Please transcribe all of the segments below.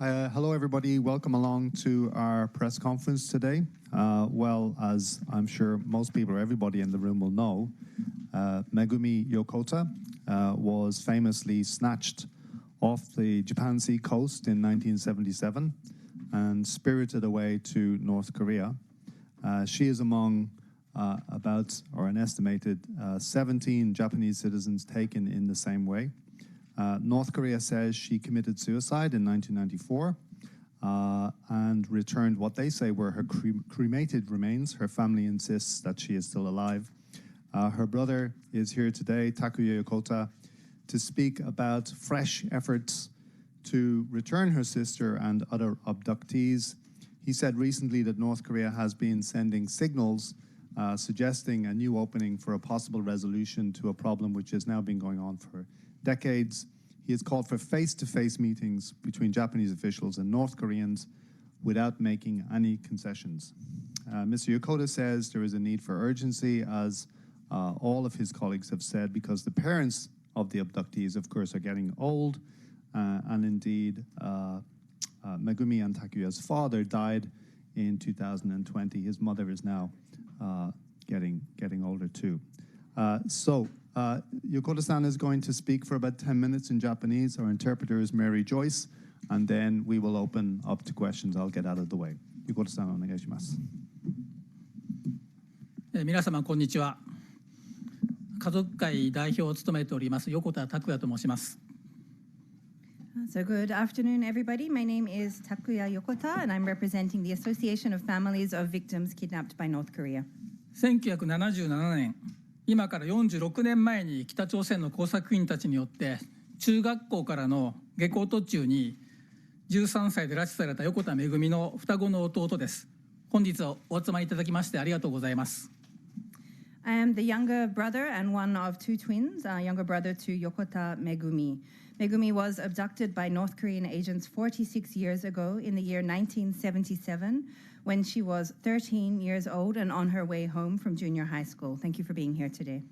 Hello, everybody. Welcome along to our press conference today. Well, as I'm sure most people or everybody in the room will know, Megumi Yokota was famously snatched off the Japan Sea coast in 1977 and spirited away to North Korea. She is among an estimated 17 Japanese citizens taken in the same way. North Korea says she committed suicide in 1994 and returned what they say were her cremated remains. Her family insists that she is still alive. Her brother is here today, Takuya Yokota, to speak about fresh efforts to return her sister and other abductees. He said recently that North Korea has been sending signals suggesting a new opening for a possible resolution to a problem which has now been going on for decades. He has called for face-to-face meetings between Japanese officials and North Koreans without making any concessions. Mr. Yokota says there is a need for urgency, as all of his colleagues have said, because the parents of the abductees, of course, are getting old, and indeed Megumi and Takuya's father died in 2020. His mother is now getting older too. Yokota-san is going to speak for about 10 minutes in Japanese. Our interpreter is Mary Joyce, and then we will open up to questions. I'll get out of the way. Yokota-san, お願いします。皆様こんにちは。家族会代表を務めております横田拓也と申します。So good afternoon, everybody. My name is Takuya Yokota, and I'm representing the Association of Families of Victims Kidnapped by North Korea. 1977年、今から46年前に北朝鮮の工作員たちによって中学校からの下校途中に13歳で拉致された横田めぐみの双子の弟です。本日はお集まりいただきましてありがとうございます。I am the younger brother and one of two twins, younger brother to Yokota Megumi. Megumi was abducted by North Korean agents 46 years ago in the year 1977 when she was 13 years old and on her way home from junior high school. Thank you for being here today.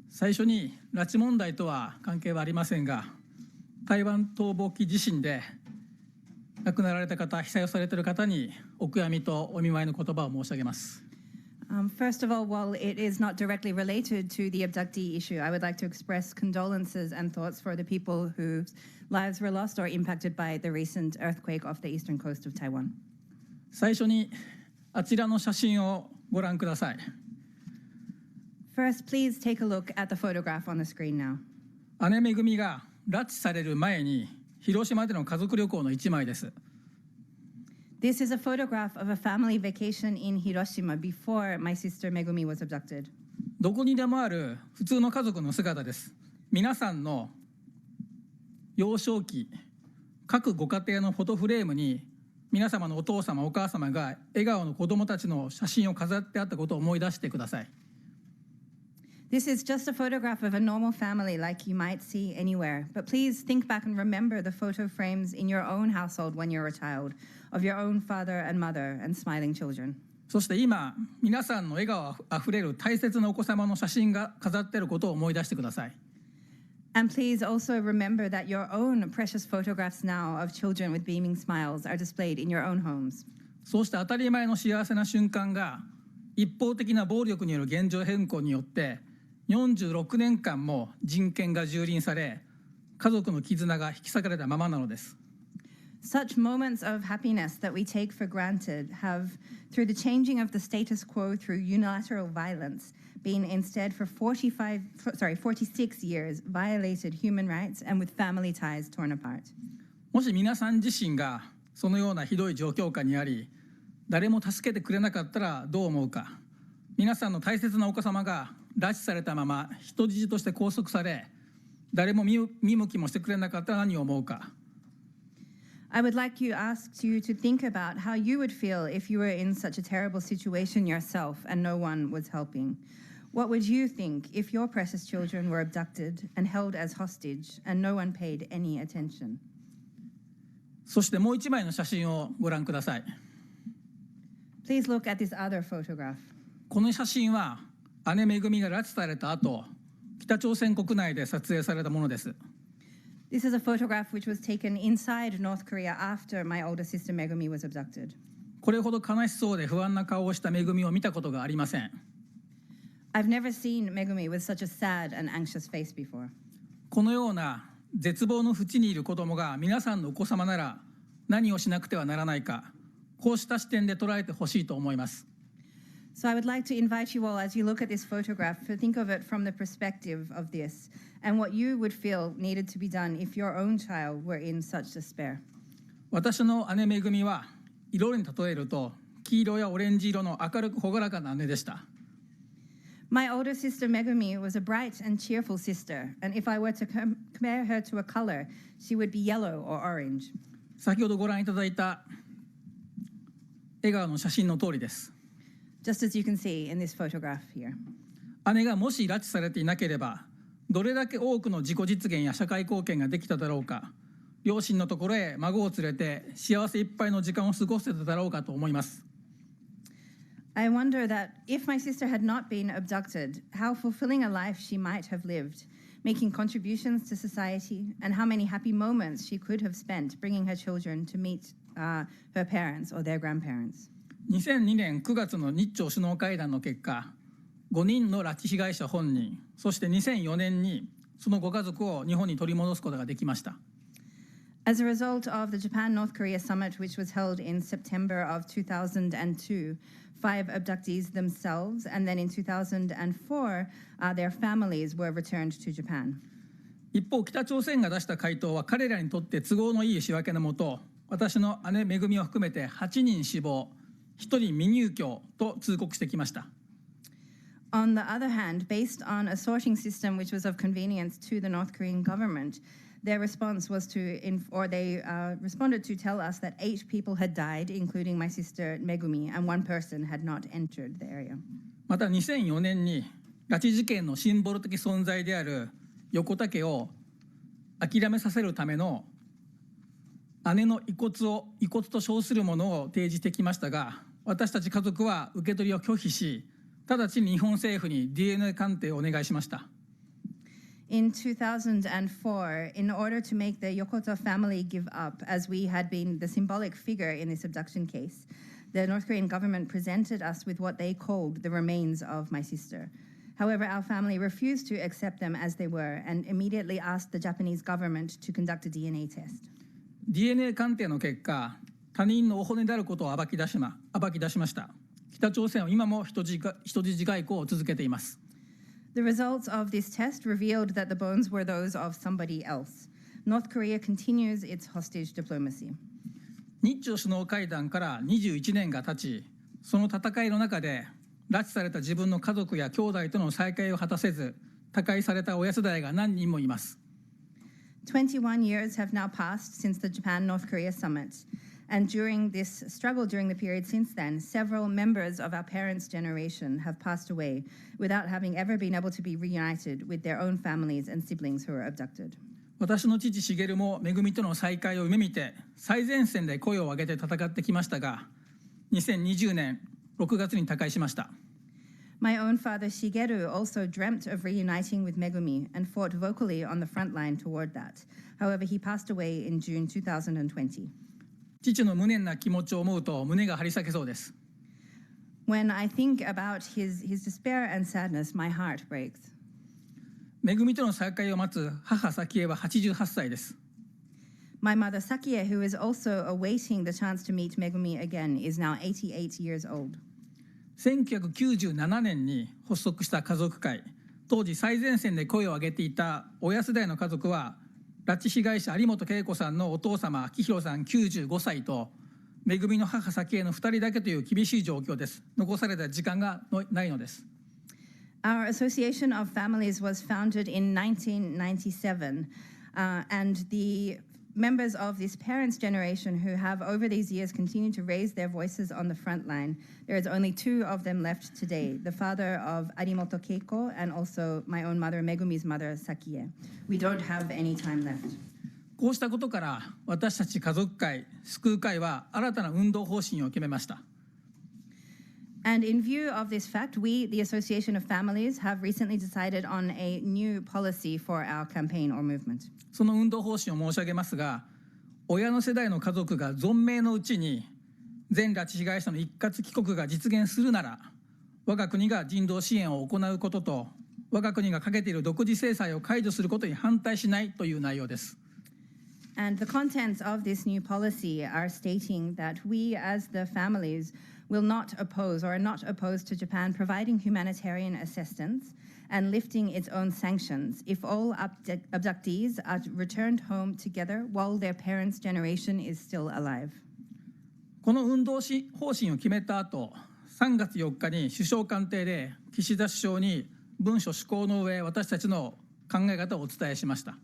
最初に拉致問題とは関係はありませんが、台湾逃亡期地震で亡くなられた方、被災をされている方にお悔やみとお見舞いの言葉を申し上げます。First of all, while it is not directly related to the abductee issue, I would like to express condolences and thoughts for the people whose lives were lost or impacted by the recent earthquake off the eastern coast of Taiwan. 最初にあちらの写真をご覧ください。First, please take a look at the photograph on the screen now. 姉めぐみが拉致される前に広島での家族旅行の一枚です。This is a photograph of a family vacation in Hiroshima before my sister Megumi was abducted. どこにでもある普通の家族の姿です。皆さんの幼少期、各ご家庭のフォトフレームに皆様のお父様お母様が笑顔の子供たちの写真を飾ってあったことを思い出してください。This is just a photograph of a normal family like you might see anywhere. But please think back and remember the photo frames in your own household when you're a child, of your own father and mother and smiling children. そして今、皆さんの笑顔あふれる大切なお子様の写真が飾っていることを思い出してください。And please also remember that your own precious photographs now of children with beaming smiles are displayed in your own homes. そうした当たり前の幸せな瞬間が一方的な暴力による現状変更によって46年間も人権が蹂躙され、家族の絆が引き裂かれたままなのです。Such moments of happiness that we take for granted have, through the changing of the status quo through unilateral violence, been instead for 46 years violated human rights and with family ties torn apart. もし皆さん自身がそのようなひどい状況下にあり、誰も助けてくれなかったらどう思うか。皆さんの大切なお子様が拉致されたまま人質として拘束され、誰も見向きもしてくれなかったら何を思うか。I would like you ask you to think about how you would feel if you were in such a terrible situation yourself and no one was helping. What would you think if your precious children were abducted and held as hostage and no one paid any attention? そしてもう一枚の写真をご覧ください。Please look at this other photograph. この写真は姉めぐみが拉致された後、北朝鮮国内で撮影されたものです。This is a photograph which was taken inside North Korea after my older sister Megumi was abducted. これほど悲しそうで不安な顔をしためぐみを見たことがありません。I've never seen Megumi with such a sad and anxious face before. このような絶望の淵にいる子どもが皆さんのお子様なら何をしなくてはならないか、こうした視点で捉えてほしいと思います。So I would like to invite you all, as you look at this photograph, to think of it from the perspective of this and what you would feel needed to be done if your own child were in such despair. 私の姉めぐみは色に例えると黄色やオレンジ色の明るく朗らかな姉でした。My older sister Megumi was a bright and cheerful sister, and if I were to compare her to a color, she would be yellow or orange. 先ほどご覧いただいた笑顔の写真の通りです。Just as you can see in this photograph here. 姉がもし拉致されていなければ、どれだけ多くの自己実現や社会貢献ができただろうか、両親のところへ孫を連れて幸せいっぱいの時間を過ごせただろうかと思います。I wonder that if my sister had not been abducted, how fulfilling a life she might have lived, making contributions to society, and how many happy moments she could have spent bringing her children to meet her parents or their grandparents. 2002年9月の日朝首脳会談の結果、5人の拉致被害者本人、そして2004年にそのご家族を日本に取り戻すことができました。As a result of the Japan-North Korea summit, which was held in September of 2002, 5 abductees themselves, and then in 2004, their families were returned to Japan. 一方、北朝鮮が出した回答は彼らにとって都合のいい仕分けのもと、私の姉めぐみを含めて8人死亡、1人未入居と通告してきました。On the other hand, based on a sorting system which was of convenience to the North Korean government, their response was they responded to tell us that 8 people had died, including my sister Megumi, and 1 person had not entered the area. また2004年に拉致事件のシンボル的存在である横田家を諦めさせるための姉の遺骨と称するものを提示してきましたが、私たち家族は受け取りを拒否し、直ちに日本政府に DNA 鑑定をお願いしました。In 2004, in order to make the Yokota family give up, as we had been the symbolic figure in this abduction case, the North Korean government presented us with what they called the remains of my sister. However, our family refused to accept them as they were and immediately asked the Japanese government to conduct a DNA test. DNA 鑑定の結果、他人のお骨であることを暴き出しました。北朝鮮は今も人質外交を続けています。The results of this test revealed that the bones were those of somebody else. North Korea continues its hostage diplomacy. 日朝首脳会談から21年が経ち、その戦いの中で拉致された自分の家族や兄弟との再会を果たせず、他界された親世代が何人もいます。21 years have now passed since the Japan-North Korea summit. And during this struggle, during the period since then, several members of our parents' generation have passed away without having ever been able to be reunited with their own families and siblings who were abducted. 私の父茂もめぐみとの再会を夢見て最前線で声を上げて戦ってきましたが、2020年6月に他界しました。My own father Shigeru also dreamt of reuniting with Megumi and fought vocally on the front line toward that. However, he passed away in June 2020. 父の無念な気持ちを思うと胸が張り裂けそうです。When I think about his despair and sadness, my heart breaks. めぐみとの再会を待つ母早紀江は88歳です。My mother Sakie, who is also awaiting the chance to meet Megumi again, is now 88 years old. 1997年に発足した家族会、当時最前線で声を上げていた親世代の家族は、拉致被害者有本恵子さんのお父様明弘さん95歳とめぐみの母早紀江の2人だけという厳しい状況です。残された時間がないのです。Our Association of Families was founded in 1997, and the members of this parents' generation who have over these years continued to raise their voices on the front line, there is only 2 of them left today, the father of Arimoto Keiko and also my own mother, Megumi's mother, Sakie. We don't have any time left. こうしたことから私たち家族会、救う会は新たな運動方針を決めました。And in view of this fact, we, the Association of Families, have recently decided on a new policy for our campaign or movement. その運動方針を申し上げますが、親の世代の家族が存命のうちに全拉致被害者の一括帰国が実現するなら、我が国が人道支援を行うことと、我が国がかけている独自制裁を解除することに反対しないという内容です。And the contents of this new policy are stating that we, as the families, will not oppose or are not opposed to Japan providing humanitarian assistance and lifting its own sanctions if all abductees are returned home together while their parents' generation is still alive. この運動方針を決めた後、3月4日に首相官邸で岸田首相に文書施行の上、私たちの考え方をお伝えしました。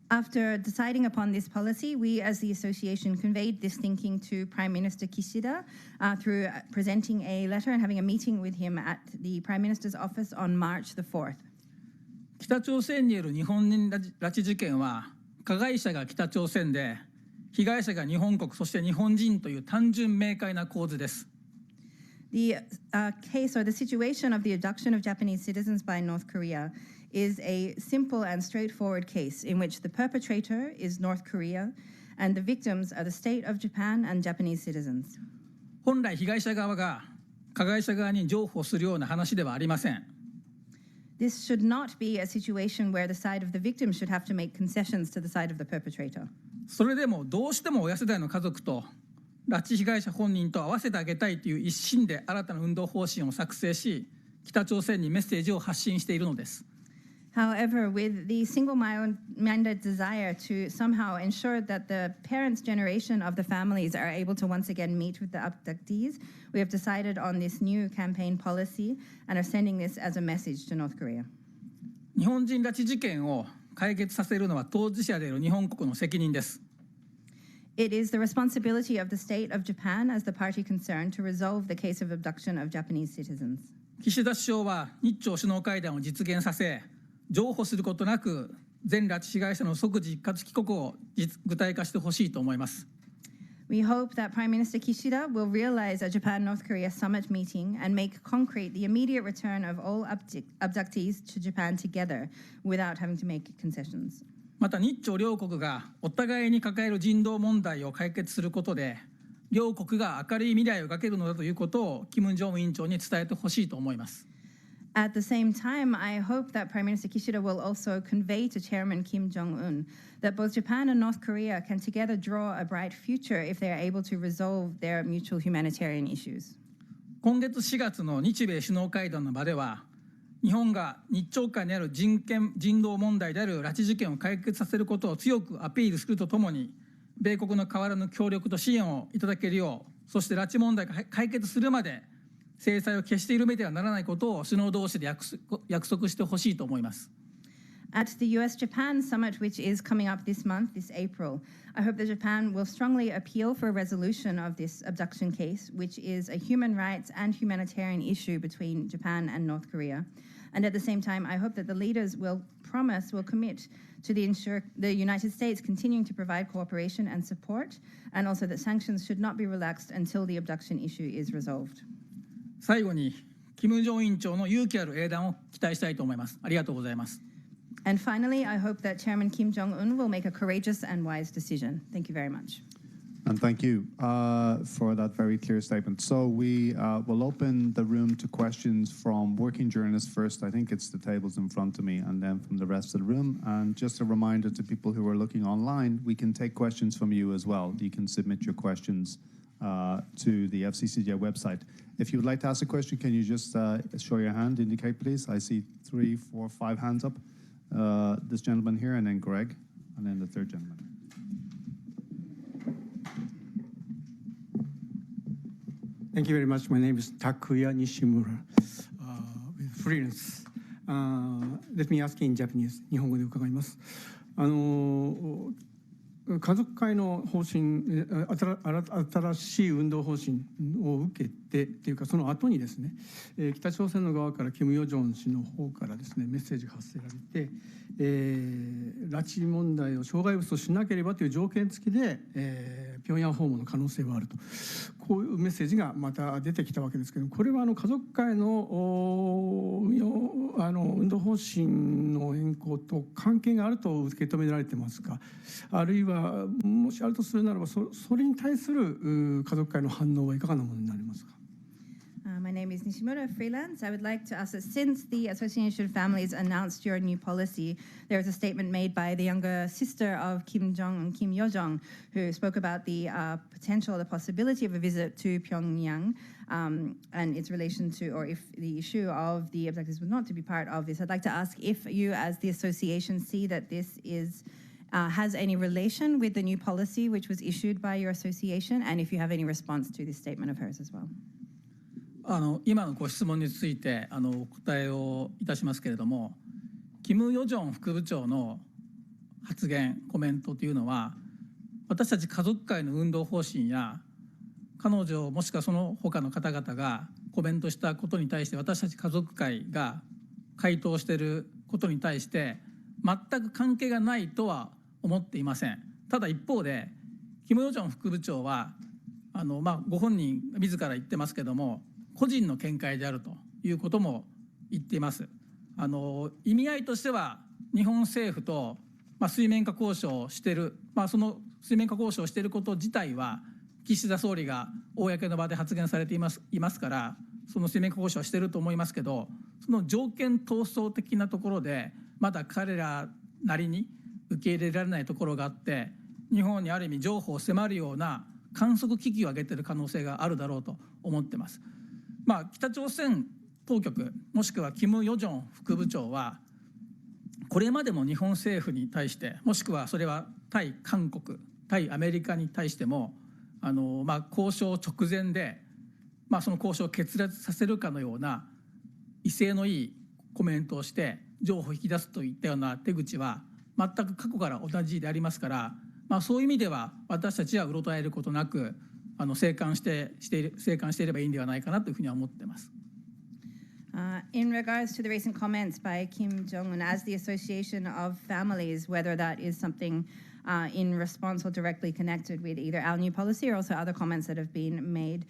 After deciding upon this policy, we as the association conveyed this thinking to Prime Minister Kishida through presenting a letter and having a meeting with him at the Prime Minister's office on March the 4th. 北朝鮮による日本人拉致事件は、加害者が北朝鮮で、被害者が日本国、そして日本人という単純明快な構図です。The case or the situation of the abduction of Japanese citizens by North Korea is a simple and straightforward case in which the perpetrator is North Korea and the victims are the state of Japan and Japanese citizens. 本来被害者側が加害者側に譲歩するような話ではありません。This should not be a situation where the side of the victim should have to make concessions to the side of the perpetrator. それでもどうしても親世代の家族と拉致被害者本人と合わせてあげたいという一心で新たな運動方針を作成し、北朝鮮にメッセージを発信しているのです。However, with the single-minded desire to somehow ensure that the parents' generation of the families are able to once again meet with the abductees, we have decided on this new campaign policy and are sending this as a message to North Korea. 日本人拉致事件を解決させるのは当事者である日本国の責任です。It is the responsibility of the state of Japan as the party concerned to resolve the case of abduction of Japanese citizens. 岸田首相は日朝首脳会談を実現させ、譲歩することなく全拉致被害者の即時一括帰国を具体化してほしいと思います。We hope that Prime Minister Kishida will realize a Japan-North Korea summit meeting and make concrete the immediate return of all abductees to Japan together without having to make concessions. また日朝両国がお互いに抱える人道問題を解決することで、両国が明るい未来を描けるのだということを金正恩委員長に伝えてほしいと思います。At the same time, I hope that Prime Minister Kishida will also convey to Chairman Kim Jong-un that both Japan and North Korea can together draw a bright future if they are able to resolve their mutual humanitarian issues. 今月4月の日米首脳会談の場では、日本が日朝間にある人道問題である拉致事件を解決させることを強くアピールするとともに、米国の変わらぬ協力と支援をいただけるよう、そして拉致問題が解決するまで制裁を決して緩めてはならないことを首脳同士で約束してほしいと思います。At the US-Japan summit, which is coming up this month, this April, I hope that Japan will strongly appeal for a resolution of this abduction case, which is a human rights and humanitarian issue between Japan and North Korea. And at the same time, I hope that the leaders will commit to ensure the United States continuing to provide cooperation and support, and also that sanctions should not be relaxed until the abduction issue is resolved. 最後に、金正恩委員長の勇気ある英断を期待したいと思います。ありがとうございます。And finally, I hope that Chairman Kim Jong-un will make a courageous and wise decision. Thank you very much. And thank you for that very clear statement. So we will open the room to questions from working journalists first. I think it's the tables in front of me, and then from the rest of the room. And just a reminder to people who are looking online, we can take questions from you as well. You can submit your questions to the FCCJ website. If you would like to ask a question, can you just show your hand, indicate please? I see 3, 4, 5 hands up. This gentleman here, and then Greg, and then the third gentleman. Thank you very much. My name is Takuya Nishimura, with freelance. Let me ask in Japanese. 日本語で伺います。家族会の方針、新しい運動方針を受けてというか、その後にですね、北朝鮮の側からキム・ヨジョン氏の方からですね、メッセージが発せられて、拉致問題を障害物としなければという条件付きで、平壌訪問の可能性はあると、こういうメッセージがまた出てきたわけですけど、これは家族会の運動方針の変更と関係があると受け止められてますか、あるいはもしあるとするならば、それに対する家族会の反応はいかがなものになりますか。My name is Nishimura, freelance. I would like to ask that since the Association of Families announced your new policy, there was a statement made by the younger sister of Kim Jong and Kim Yo-jong, who spoke about the potential, the possibility of a visit to Pyongyang and its relation to, or if the issue of the objectives were not to be part of this. I'd like to ask if you as the association see that this is has any relation with the new policy which was issued by your association, and if you have any response to this statement of hers as well. 今のご質問についてお答えをいたしますけれども、キム・ヨジョン副部長の発言、コメントというのは、私たち家族会の運動方針や彼女もしくはその他の方々がコメントしたことに対して、私たち家族会が回答していることに対して全く関係がないとは思っていません。ただ一方で、キム・ヨジョン副部長はご本人自ら言ってますけども、個人の見解であるということも言っています。意味合いとしては、日本政府と水面下交渉をしている、その水面下交渉をしていること自体は岸田総理が公の場で発言されていますから、その水面下交渉はしていると思いますけど、その条件闘争的なところでまだ彼らなりに受け入れられないところがあって、日本にある意味譲歩を迫るような観測危機を上げている可能性があるだろうと思っています。北朝鮮当局もしくはキム・ヨジョン副部長は、これまでも日本政府に対して、もしくはそれは対韓国、対アメリカに対しても交渉直前で、その交渉を決裂させるかのような威勢のいいコメントをして譲歩を引き出すといったような手口は全く過去から同じでありますから、そういう意味では私たちはうろたえることなく静観していればいいんではないかなというふうには思っています。In regards to the recent comments by Kim Jong-un as the Association of Families, whether that is something in response or directly connected with either our new policy or also other comments that have been made,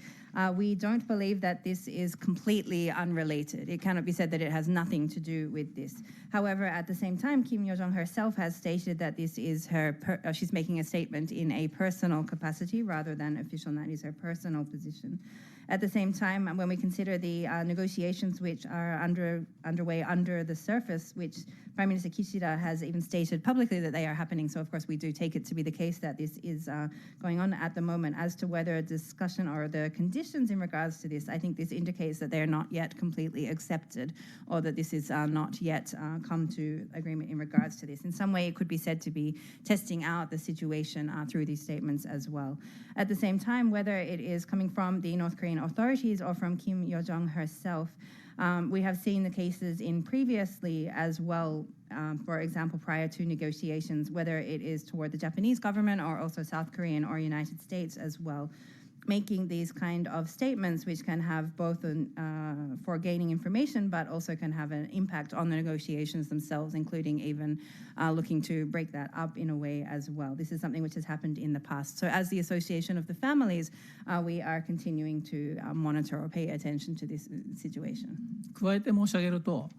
we don't believe that this is completely unrelated. It cannot be said that it has nothing to do with this. However, at the same time, Kim Yo-jong herself has stated that this is she's making a statement in a personal capacity rather than official, and that is her personal position. At the same time, when we consider the negotiations which are underway under the surface, which Prime Minister Kishida has even stated publicly that they are happening, so of course we do take it to be the case that this is going on at the moment. As to whether a discussion or the conditions in regards to this, I think this indicates that they are not yet completely accepted, or that this is not yet come to agreement in regards to this. In some way, it could be said to be testing out the situation through these statements as well. At the same time, whether it is coming from the North Korean authorities or from Kim Yo-jong herself, we have seen the cases in previously as well, for example, prior to negotiations, whether it is toward the Japanese government or also South Korean or United States as well, making these kind of statements which can have both for gaining information but also can have an impact on the negotiations themselves, including even looking to break that up in a way as well. This is something which has happened in the past. So as the Association of the Families, we are continuing to monitor or pay attention to this situation. 加えて申し上げると、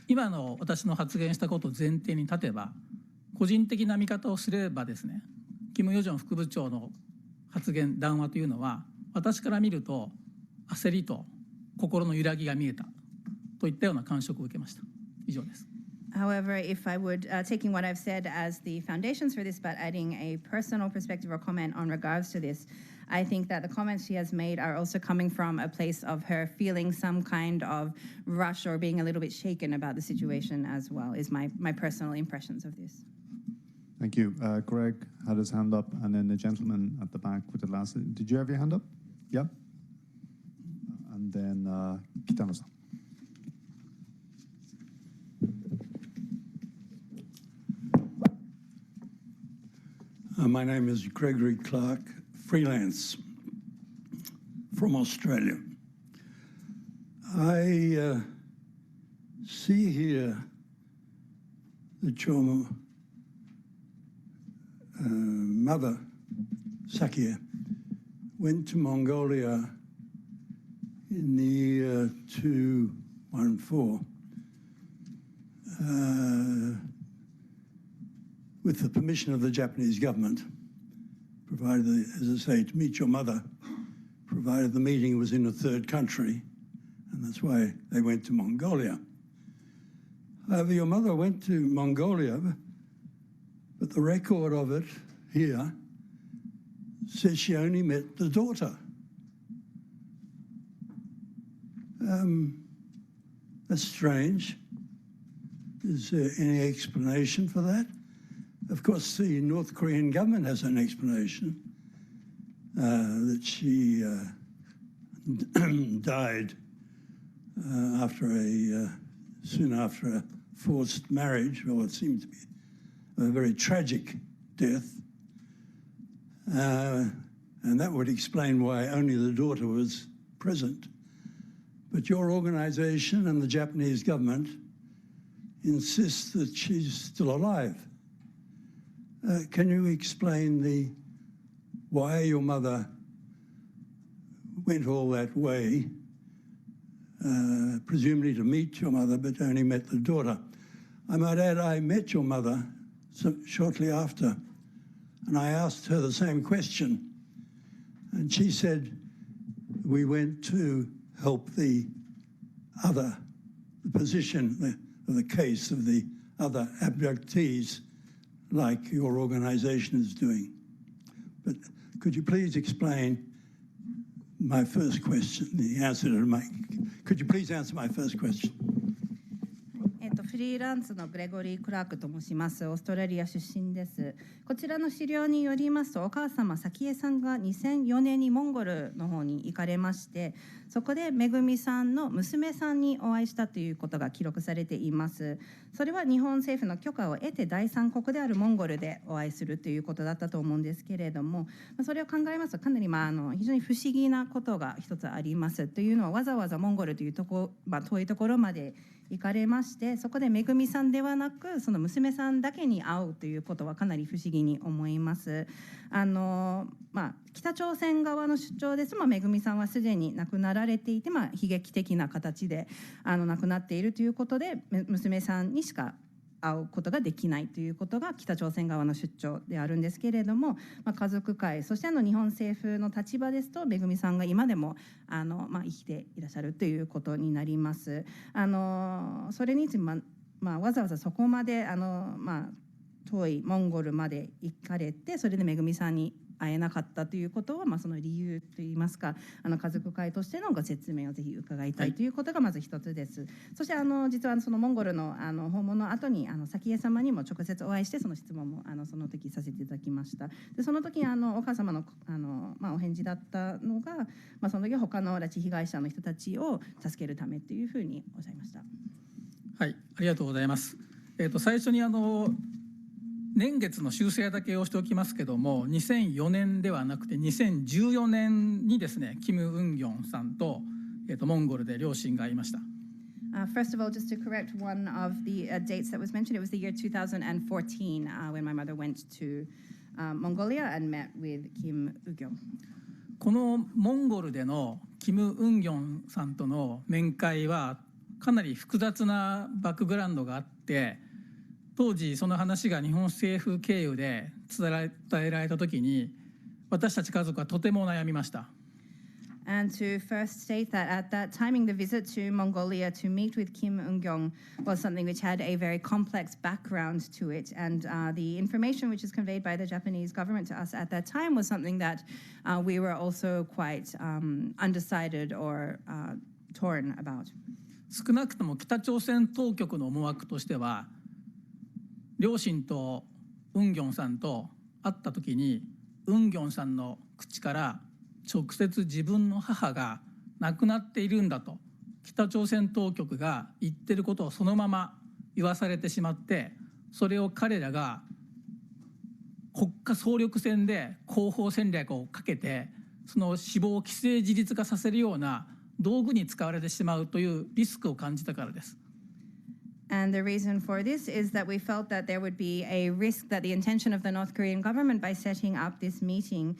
今の私の発言したことを前提に立てば、個人的な見方をすればですね、キム・ヨジョン副部長の発言、談話というのは、私から見ると焦りと心の揺らぎが見えたといったような感触を受けました。以上です。However, if I would, taking what I've said as the foundations for this, but adding a personal perspective or comment on regards to this, I think that the comments she has made are also coming from a place of her feeling some kind of rush or being a little bit shaken about the situation as well, is my personal impressions of this. Thank you. Greg had his hand up, and then the gentleman at the back with the last. Did you have your hand up? Yeah. And then Kitano-san. My name is Gregory Clark, freelance from Australia. I see here that your mother, Sakia, went to Mongolia in the year 2014 with the permission of the Japanese government, provided, as I say, to meet your mother, provided the meeting was in a third country, and that's why they went to Mongolia. However, your mother went to Mongolia, but the record of it here says she only met the daughter. That's strange. Is there any explanation for that? Of course, the North Korean government has an explanation that she died soon after a forced marriage, or it seemed to be a very tragic death. And that would explain why only the daughter was present. But your organization and the Japanese government insist that she's still alive. Can you explain why your mother went all that way, presumably to meet your mother, but only met the daughter? I might add, I met your mother shortly after, and I asked her the same question. And she said, we went to help the position of the case of the other abductees, like your organization is doing. But could you please explain my first question, could you please answer my first question? フリーランスのグレゴリー・クラークと申します。オーストラリア出身です。こちらの資料によりますと、お母様早紀江さんが2004年にモンゴルの方に行かれまして、そこでめぐみさんの娘さんにお会いしたということが記録されています。それは日本政府の許可を得て第三国であるモンゴルでお会いするということだったと思うんですけれども、それを考えますとかなり非常に不思議なことが一つあります。というのは、わざわざモンゴルというところ、遠いところまで行かれまして、そこでめぐみさんではなくその娘さんだけに会うということはかなり不思議に思います。北朝鮮側の主張です。めぐみさんはすでに亡くなられていて、悲劇的な形で亡くなっているということで、娘さんにしか会うことができないということが北朝鮮側の主張であるんですけれども、家族会、そして日本政府の立場ですと、めぐみさんが今でも生きていらっしゃるということになります。それについて、わざわざそこまで遠いモンゴルまで行かれて、それでめぐみさんに会えなかったということは、その理由といいますか、家族会としてのご説明をぜひ伺いたいということがまず一つです。そして実はそのモンゴルの訪問の後に早紀江様にも直接お会いして、その質問もその時させていただきました。でその時にお母様のお返事だったのが、その時他の拉致被害者の人たちを助けるためというふうにおっしゃいました。はい、ありがとうございます。最初に年月の修正だけをしておきますけども、2004年ではなくて2014年にですね、キム・ウンギョンさんと、モンゴルで両親が会いました。First of all, just to correct one of the dates that was mentioned, it was the year 2014 when my mother went to Mongolia and met with Kim Ugyeong. このモンゴルでのキム・ウンギョンさんとの面会はかなり複雑なバックグラウンドがあって、当時その話が日本政府経由で伝えられた時に、私たち家族はとても悩みました。And to first state that at that timing, the visit to Mongolia to meet with Kim Ung-gyong was something which had a very complex background to it. And the information which is conveyed by the Japanese government to us at that time was something that we were also quite undecided or torn about. 少なくとも北朝鮮当局の思惑としては、両親とウンギョンさんと会った時に、ウンギョンさんの口から直接自分の母が亡くなっているんだと北朝鮮当局が言ってることをそのまま言わされてしまって、それを彼らが国家総力戦で広報戦略をかけて、その死亡を既成事実化させるような道具に使われてしまうというリスクを感じたからです。And the reason for this is that we felt that there would be a risk that the intention of the North Korean government by setting up this meeting,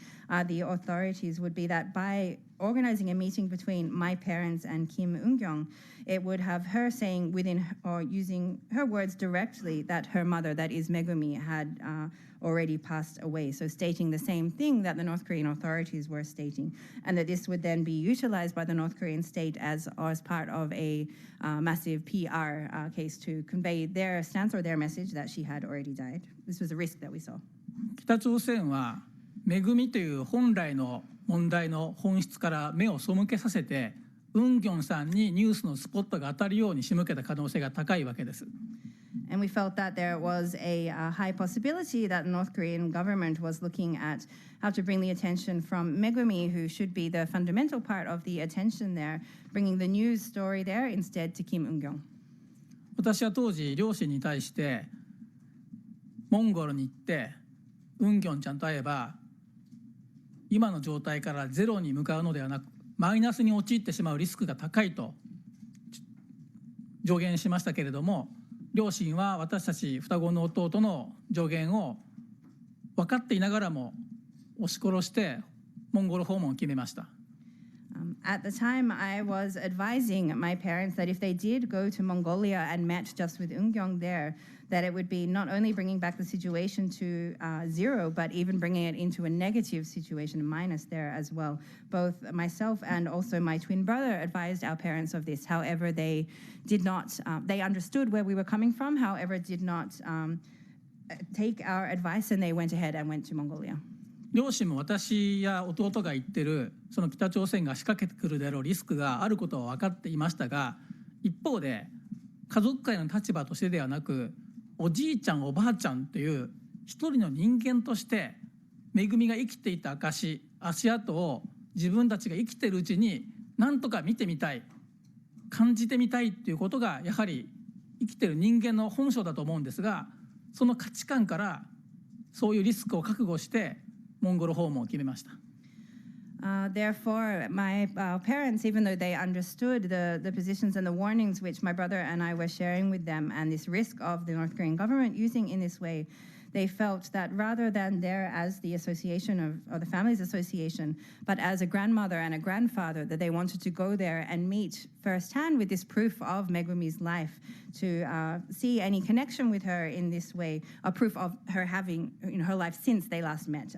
the authorities would be that by organizing a meeting between my parents and Kim Eun-kyung, it would have her saying within or using her words directly that her mother, that is Megumi, had already passed away. So stating the same thing that the North Korean authorities were stating, and that this would then be utilized by the North Korean state as part of a massive PR case to convey their stance or their message that she had already died. This was a risk that we saw. 北朝鮮はめぐみという本来の問題の本質から目を背けさせて、ウンギョンさんにニュースのスポットが当たるように仕向けた可能性が高いわけです。And we felt that there was a high possibility that the North Korean government was looking at how to bring the attention from Megumi, who should be the fundamental part of the attention there, bringing the news story there instead to Kim Eun-kyung. 私は当時両親に対してモンゴルに行ってウンギョンちゃんと会えば今の状態からゼロに向かうのではなくマイナスに陥ってしまうリスクが高いと助言しましたけれども、両親は私たち双子の弟の助言を分かっていながらも押し殺してモンゴル訪問を決めました。At the time, I was advising my parents that if they did go to Mongolia and met just with Eun-kyung there, that it would be not only bringing back the situation to zero, but even bringing it into a negative situation, a minus there as well. Both myself and also my twin brother advised our parents of this. However, they did not, they understood where we were coming from, however, did not take our advice, and they went ahead and went to Mongolia. 両親も私や弟が言ってるその北朝鮮が仕掛けてくるであろうリスクがあることは分かっていましたが、一方で家族会の立場としてではなく、おじいちゃんおばあちゃんという一人の人間としてめぐみが生きていた証、足跡を自分たちが生きているうちに何とか見てみたい、感じてみたいっていうことがやはり生きている人間の本性だと思うんですが、その価値観からそういうリスクを覚悟してモンゴル訪問を決めました。Therefore, my parents, even though they understood the positions and the warnings which my brother and I were sharing with them and this risk of the North Korean government using in this way, they felt that rather than there as the association or the family's association, but as a grandmother and a grandfather, that they wanted to go there and meet firsthand with this proof of Megumi's life, to see any connection with her in this way, a proof of her having her life since they last met.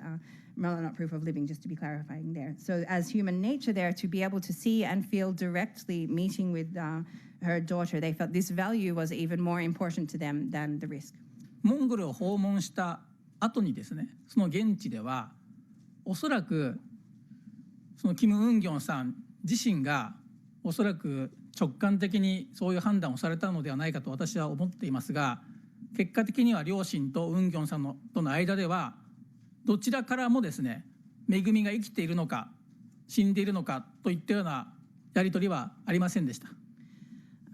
Not proof of living, just to be clarifying there. So as human nature there, to be able to see and feel directly meeting with her daughter, they felt this value was even more important to them than the risk. モンゴルを訪問した後にですね、その現地ではおそらくそのキム・ウンギョンさん自身がおそらく直感的にそういう判断をされたのではないかと私は思っていますが、結果的には両親とウンギョンさんとの間ではどちらからもですね、めぐみが生きているのか死んでいるのかといったようなやり取りはありませんでした。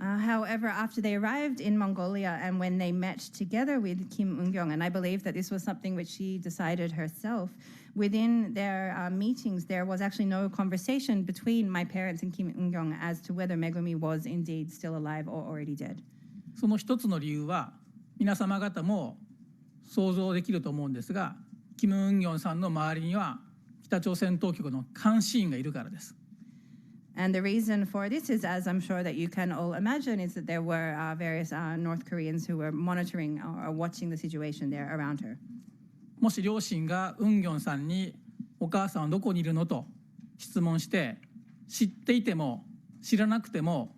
However, after they arrived in Mongolia and when they met together with Kim Eun-kyung, and I believe that this was something which she decided herself, within their meetings there was actually no conversation between my parents and Kim Eun-kyung as to whether Megumi was indeed still alive or already dead. その一つの理由は皆様方も想像できると思うんですが、キム・ウンギョンさんの周りには北朝鮮当局の監視員がいるからです。And the reason for this is, as I'm sure that you can all imagine, is that there were various North Koreans who were monitoring or watching the situation there around her. もし両親がウンギョンさんにお母さんはどこにいるのと質問して、知っていても知らなくても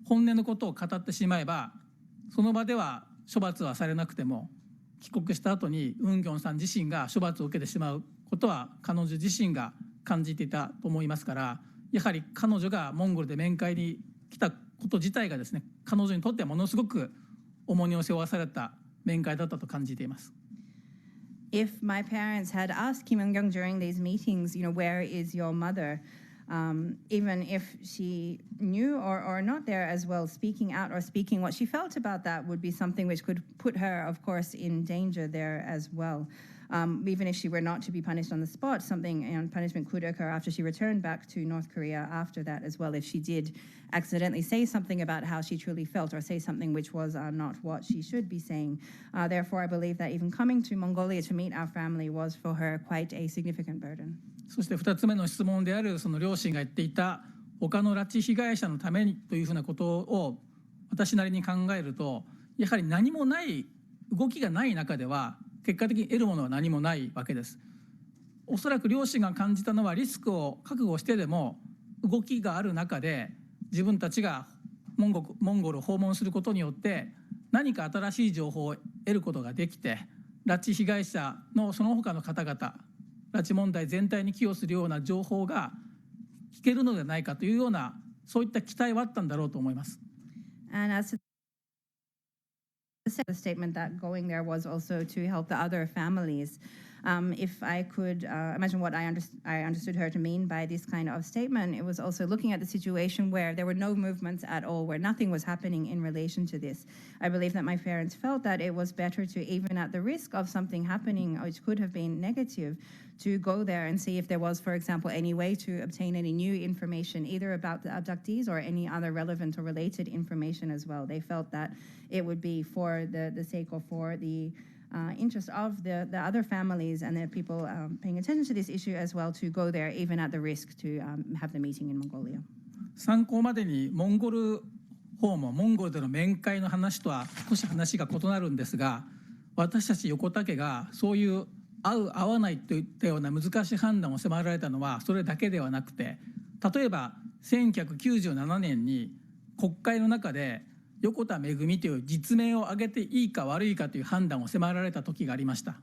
本音のことを語ってしまえば、その場では処罰はされなくても帰国した後にウンギョンさん自身が処罰を受けてしまうことは彼女自身が感じていたと思いますから、やはり彼女がモンゴルで面会に来たこと自体がですね、彼女にとってはものすごく重荷を背負わされた面会だったと感じています。If my parents had asked Kim Eun-kyung during these meetings, where is your mother? Even if she knew or not there as well, speaking out or speaking what she felt about that would be something which could put her, of course, in danger there as well. even if she were not to be punished on the spot, punishment could occur after she returned back to North Korea after that as well, if she did accidentally say something about how she truly felt or say something which was not what she should be saying. Therefore, I believe that even coming to Mongolia to meet our family was for her quite a significant burden. そして2つ目の質問であるその両親が言っていた他の拉致被害者のためにというふうなことを私なりに考えると、やはり何もない動きがない中では結果的に得るものは何もないわけです。おそらく両親が感じたのはリスクを覚悟してでも動きがある中で自分たちがモンゴルを訪問することによって何か新しい情報を得ることができて、拉致被害者のその他の方々、拉致問題全体に寄与するような情報が聞けるのではないかというようなそういった期待はあったんだろうと思います。And as to the statement that going there was also to help the other families. If I could imagine what I understood her to mean by this kind of statement, it was also looking at the situation where there were no movements at all, where nothing was happening in relation to this. I believe that my parents felt that it was better to, even at the risk of something happening which could have been negative, to go there and see if there was, for example, any way to obtain any new information, either about the abductees or any other relevant or related information as well. They felt that it would be for the sake or for the interest of the other families and the people paying attention to this issue as well to go there, even at the risk to have the meeting in Mongolia. 参考までにモンゴル訪問、モンゴルでの面会の話とは少し話が異なるんですが、私たち横田家がそういう合う合わないといったような難しい判断を迫られたのはそれだけではなくて、例えば1997年に国会の中で横田めぐみという実名を挙げていいか悪いかという判断を迫られた時がありました。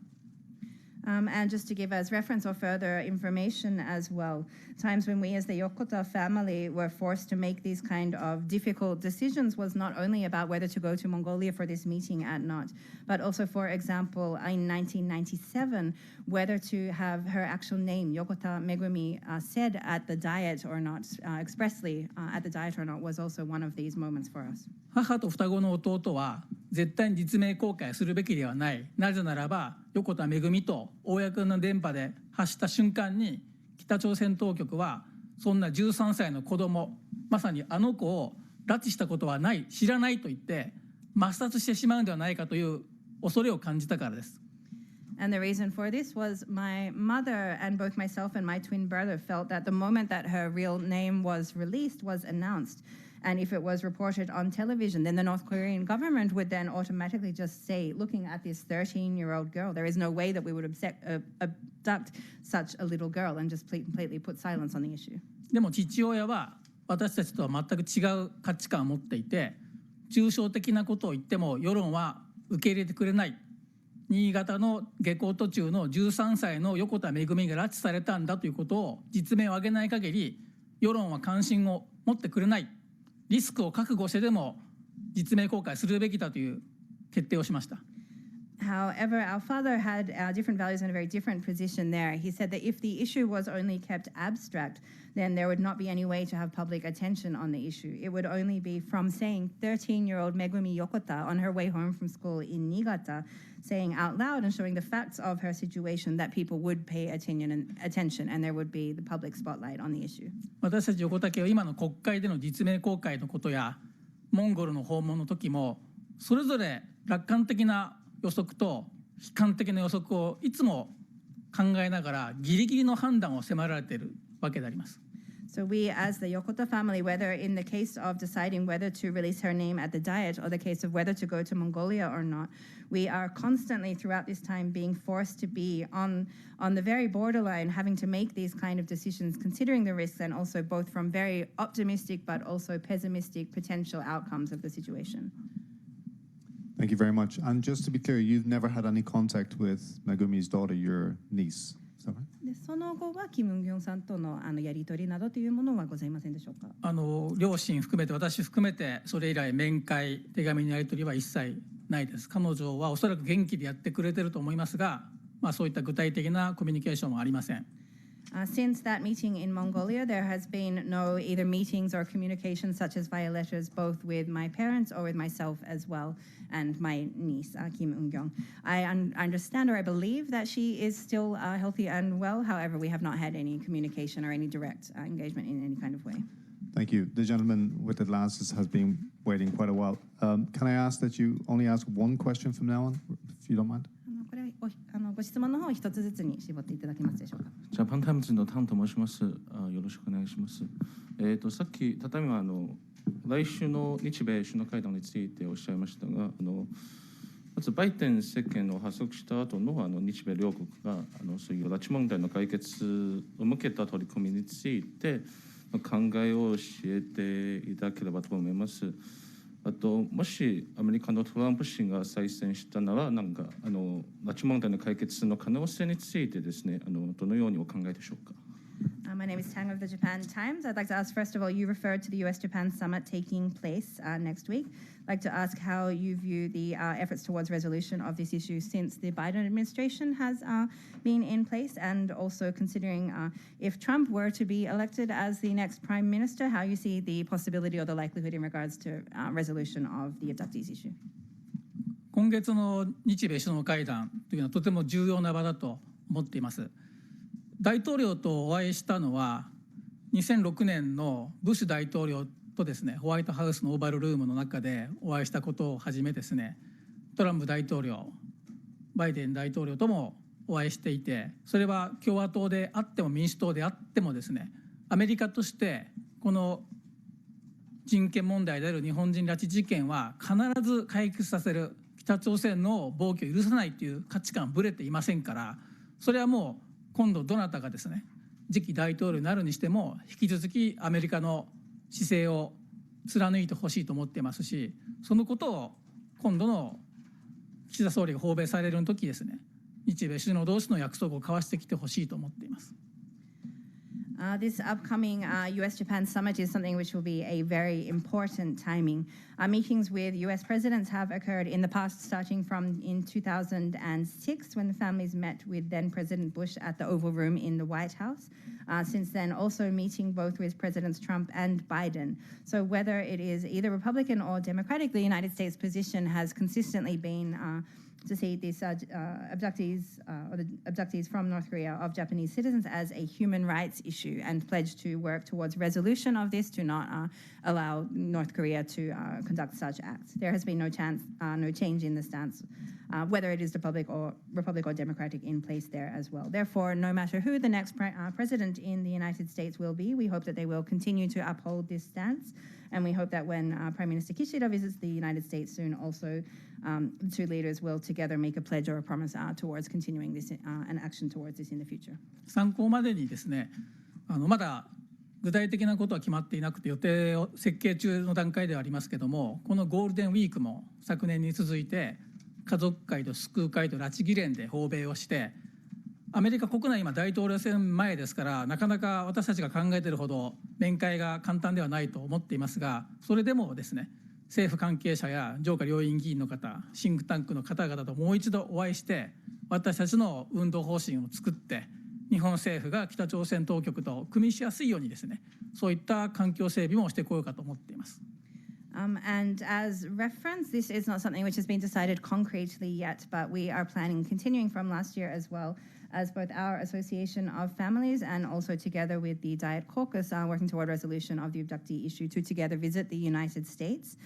And just to give as reference or further information as well, times when we as the Yokota family were forced to make these kind of difficult decisions was not only about whether to go to Mongolia for this meeting or not, but also, for example, in 1997, whether to have her actual name, Yokota Megumi, said at the Diet or not, expressly at the Diet or not, was also one of these moments for us. 母と双子の弟は絶対に実名公開するべきではない。なぜならば横田めぐみと公の電波で発した瞬間に北朝鮮当局はそんな13歳の子供、まさにあの子を拉致したことはない、知らないと言って抹殺してしまうのではないかという恐れを感じたからです。And the reason for this was my mother and both myself and my twin brother felt that the moment that her real name was released, was announced, and if it was reported on television, then the North Korean government would then automatically just say, looking at this 13-year-old girl, there is no way that we would abduct such a little girl, and just completely put silence on the issue. でも父親は私たちとは全く違う価値観を持っていて、抽象的なことを言っても世論は受け入れてくれない。新潟の下校途中の13歳の横田めぐみが拉致されたんだということを実名を挙げない限り世論は関心を持ってくれない。リスクを覚悟してでも実名公開するべきだという決定をしました。However, our father had different values and a very different position there. He said that if the issue was only kept abstract, then there would not be any way to have public attention on the issue. It would only be from saying 13-year-old Megumi Yokota on her way home from school in Niigata, saying out loud and showing the facts of her situation that people would pay attention and there would be the public spotlight on the issue. 私たち横田家は今の国会での実名公開のことやモンゴルの訪問の時もそれぞれ楽観的な予測と悲観的な予測をいつも考えながらギリギリの判断を迫られているわけであります。So we, as the Yokota family, whether in the case of deciding whether to release her name at the Diet or the case of whether to go to Mongolia or not, we are constantly throughout this time being forced to be on the very borderline, having to make these kind of decisions, considering the risks and also both from very optimistic but also pessimistic potential outcomes of the situation. Thank you very much. And just to be clear, you've never had any contact with Megumi's daughter, your niece. Is that right? でその後はキム・ンギョンさんとのやり取りなどというものはございませんでしょうか。両親含めて私含めてそれ以来面会手紙のやり取りは一切ないです。彼女はおそらく元気でやってくれてると思いますが、そういった具体的なコミュニケーションはありません。Since that meeting in Mongolia, there has been no either meetings or communications such as via letters, both with my parents or with myself as well, and my niece, Kim Eun-kyung. I understand or I believe that she is still healthy and well. However, we have not had any communication or any direct engagement in any kind of way. Thank you. The gentleman with the glasses has been waiting quite a while. Can I ask that you only ask one question from now on, if you don't mind? ご質問の方を一つずつに絞っていただけますでしょうか。ジャパンタイムズのタンと申します。よろしくお願いします。さっきたたみは来週の日米首脳会談についておっしゃいましたが、まずバイデン政権を発足した後の日米両国がそういう拉致問題の解決を向けた取り組みについて考えを教えていただければと思います。あともしアメリカのトランプ氏が再選したなら拉致問題の解決の可能性についてですねどのようにお考えでしょうか。My name is Tang of the Japan Times. I'd like to ask, first of all, you referred to the U.S.-Japan summit taking place next week. I'd like to ask how you view the efforts towards resolution of this issue since the Biden administration has been in place, and also considering if Trump were to be elected as the next prime minister, how you see the possibility or the likelihood in regards to resolution of the abductees issue. 今月の日米首脳会談というのはとても重要な場だと思っています。大統領とお会いしたのは2006年のブッシュ大統領とですね、ホワイトハウスのオーバルルームの中でお会いしたことをはじめですね、トランプ大統領、バイデン大統領ともお会いしていて、それは共和党であっても民主党であってもですね、アメリカとしてこの人権問題である日本人拉致事件は必ず解決させる、北朝鮮の暴挙を許さないという価値観ぶれていませんから、それはもう今度どなたがですね次期大統領になるにしても引き続きアメリカの姿勢を貫いてほしいと思っていますし、そのことを今度の岸田総理が訪米される時ですね、日米首脳同士の約束を交わしてきてほしいと思っています。This upcoming U.S.-Japan summit is something which will be a very important timing. Meetings with U.S. presidents have occurred in the past, starting from in 2006, when the families met with then President Bush at the Oval Room in the White House. Since then, also meeting both with Presidents Trump and Biden. So whether it is either Republican or Democratic, the United States position has consistently been to see these abductees or the abductees from North Korea of Japanese citizens as a human rights issue, and pledge to work towards resolution of this, to not allow North Korea to conduct such acts. There has been no change in the stance, whether it is Republic or Democratic, in place there as well. Therefore, no matter who the next president in the United States will be, we hope that they will continue to uphold this stance. And we hope that when Prime Minister Kishida visits the United States soon, also the two leaders will together make a pledge or a promise towards continuing this an action towards this in the future. 参考までにですね、まだ具体的なことは決まっていなくて予定を設計中の段階ではありますけども、このゴールデンウィークも昨年に続いて家族会と救う会と拉致議連で訪米をして、アメリカ国内今大統領選前ですから、なかなか私たちが考えているほど面会が簡単ではないと思っていますが、それでもですね、政府関係者や上下両院議員の方、シンクタンクの方々ともう一度お会いして、私たちの運動方針を作って、日本政府が北朝鮮当局と組みしやすいようにですね、そういった環境整備もしてこようかと思っています。And as reference, this is not something which has been decided concretely yet, but we are planning, continuing from last year as well, as both our Association of Families and also together with the Diet Caucus working toward resolution of the abductee issue to together visit the United States.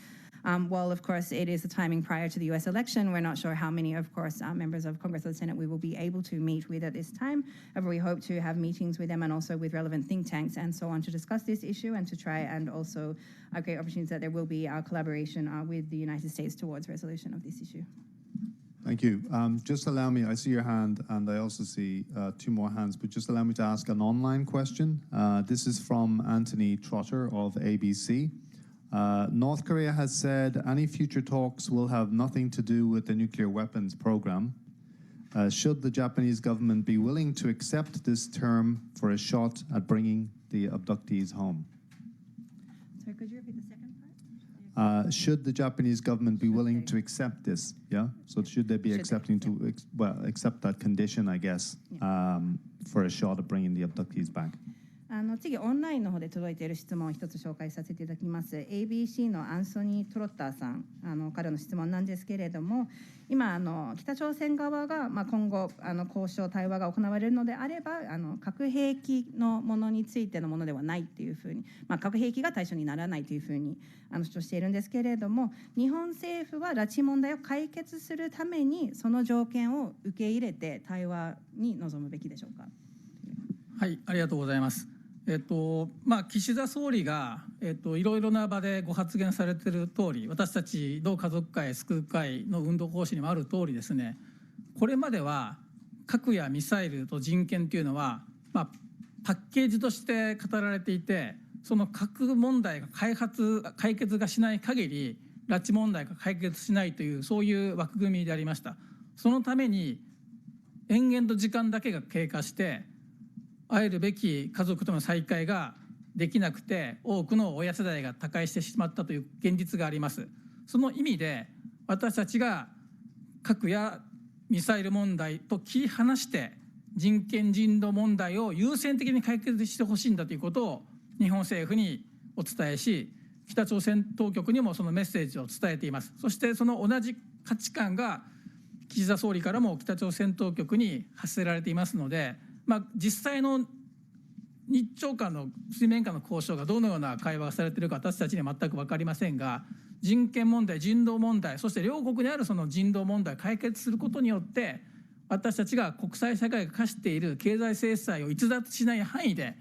While, of course, it is the timing prior to the U.S. election, we're not sure how many, of course, members of Congress or the Senate we will be able to meet with at this time. However, we hope to have meetings with them and also with relevant think tanks and so on to discuss this issue and to try and also create opportunities that there will be collaboration with the United States towards resolution of this issue. Thank you. Just allow me, I see your hand and I also see two more hands, but just allow me to ask an online question. This is from Anthony Trotter of ABC. North Korea has said any future talks will have nothing to do with the nuclear weapons program. Should the Japanese government be willing to accept this term for a shot at bringing the abductees home? Sorry, could you repeat the second part? Should the Japanese government be willing to accept this? Yeah. So should they be accepting to accept that condition, I guess, for a shot at bringing the abductees back. 次、オンラインの方で届いている質問を一つ紹介させていただきます。ABC のアンソニー・トロッターさんからの質問なんですけれども、今北朝鮮側が、今後交渉対話が行われるのであれば核兵器のものについてのものではないというふうに、核兵器が対象にならないというふうに主張しているんですけれども、日本政府は拉致問題を解決するためにその条件を受け入れて対話に臨むべきでしょうか。はい、ありがとうございます。岸田総理が、いろいろな場でご発言されている通り、私たち同家族会救う会の運動方針にもある通りですね、これまでは核やミサイルと人権というのは、パッケージとして語られていて、その核問題が解決がしない限り拉致問題が解決しないという、そういう枠組みでありました。そのために延々と時間だけが経過して会えるべき家族との再会ができなくて、多くの親世代が他界してしまったという現実があります。その意味で私たちが核やミサイル問題と切り離して人権人道問題を優先的に解決してほしいんだということを日本政府にお伝えし、北朝鮮当局にもそのメッセージを伝えています。そしてその同じ価値観が岸田総理からも北朝鮮当局に発せられていますので、実際の日朝間の水面下の交渉がどのような会話がされているか私たちには全く分かりませんが、人権問題、人道問題、そして両国にあるその人道問題を解決することによって、私たちが国際社会が課している経済制裁を逸脱しない範囲で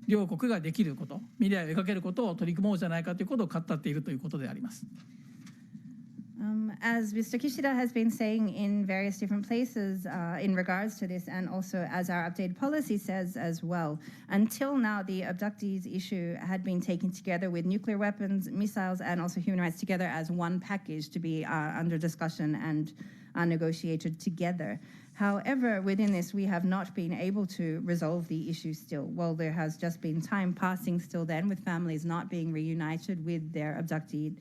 両国ができること、未来を描けることを取り組もうじゃないかということを語っているということであります。As Mr. Kishida has been saying in various different places in regards to this, and also as our updated policy says as well, until now the abductees issue had been taken together with nuclear weapons, missiles, and also human rights together as one package to be under discussion and negotiated together. However, within this, we have not been able to resolve the issue still. Well, there has just been time passing still then, with families not being reunited with their abducted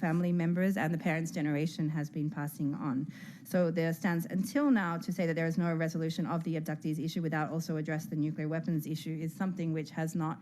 family members, and the parents' generation has been passing on. So there stands until now to say that there is no resolution of the abductees issue without also address the nuclear weapons issue is something which has not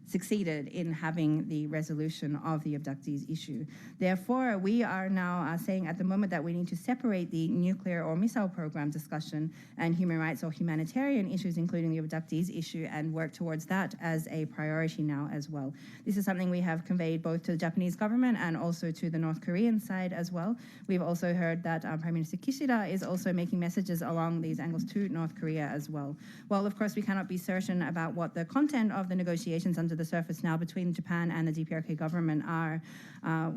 succeeded in having the resolution of the abductees issue. Therefore, we are now saying at the moment that we need to separate the nuclear or missile program discussion and human rights or humanitarian issues, including the abductees issue, and work towards that as a priority now as well. This is something we have conveyed both to the Japanese government and also to the North Korean side as well. We've also heard that Prime Minister Kishida is also making messages along these angles to North Korea as well. While, of course, we cannot be certain about what the content of the negotiations under the surface now between Japan and the DPRK government are,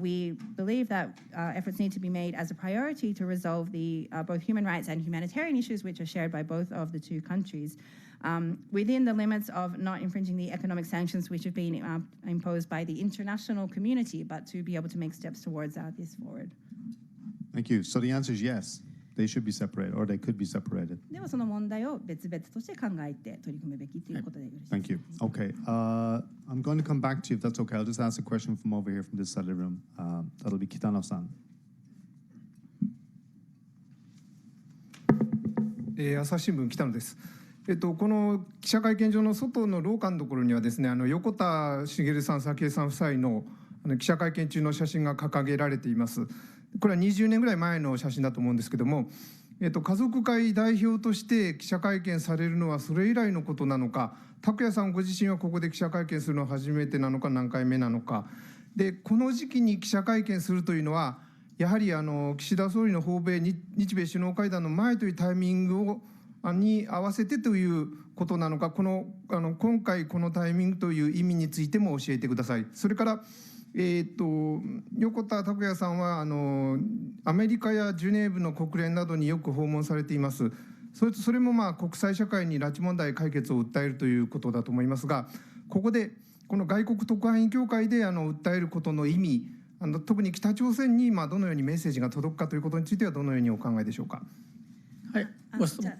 we believe that efforts need to be made as a priority to resolve the both human rights and humanitarian issues which are shared by both of the two countries, within the limits of not infringing the economic sanctions which have been imposed by the international community, but to be able to make steps towards this forward. Thank you. So the answer is yes. They should be separated, or they could be separated. ではその問題を別々として考えて取り組むべきということでよろしいですか。Thank you. Okay. I'm going to come back to you if that's okay. I'll just ask a question from over here from this side of the room. That'll be Kitano-san. 朝日新聞北野です。この記者会見場の外の廊下のところにはですね、横田茂さん、早紀江さん夫妻の記者会見中の写真が掲げられています。これは20年ぐらい前の写真だと思うんですけども、家族会代表として記者会見されるのはそれ以来のことなのか、拓也さんご自身はここで記者会見するのは初めてなのか何回目なのかで、この時期に記者会見するというのはやはり岸田総理の訪米日米首脳会談の前というタイミングに合わせてということなのか、今回このタイミングという意味についても教えてください。それから横田拓也さんはアメリカやジュネーブの国連などによく訪問されています。それも国際社会に拉致問題解決を訴えるということだと思いますが、ここでこの外国特派員協会で訴えることの意味、特に北朝鮮にどのようにメッセージが届くかということについてはどのようにお考えでしょうか。はい、ご質問。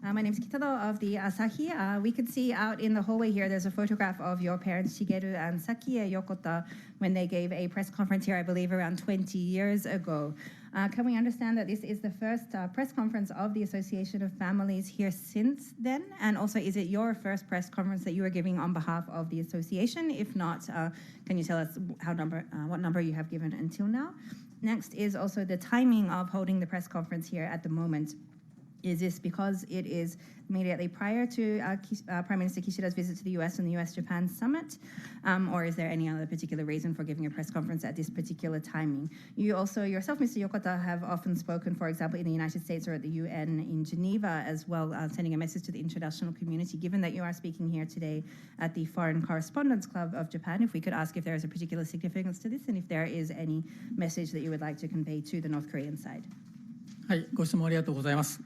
My name is Kitado of the Asahi. We could see out in the hallway here, there's a photograph of your parents, Shigeru and Sakie Yokota, when they gave a press conference here, I believe, around 20 years ago. Can we understand that this is the first press conference of the Association of Families here since then? And also, is it your first press conference that you are giving on behalf of the association? If not, can you tell us what number you have given until now? Next is also the timing of holding the press conference here at the moment. Is this because it is immediately prior to Prime Minister Kishida's visit to the US and the US-Japan summit? Or is there any other particular reason for giving a press conference at this particular timing? You also yourself, Mr. Yokota, have often spoken, for example, in the United States or at the UN in Geneva as well, sending a message to the international community. Given that you are speaking here today at the Foreign Correspondents Club of Japan, if we could ask if there is a particular significance to this and if there is any message that you would like to convey to the North Korean side. はい、ご質問ありがとうございます。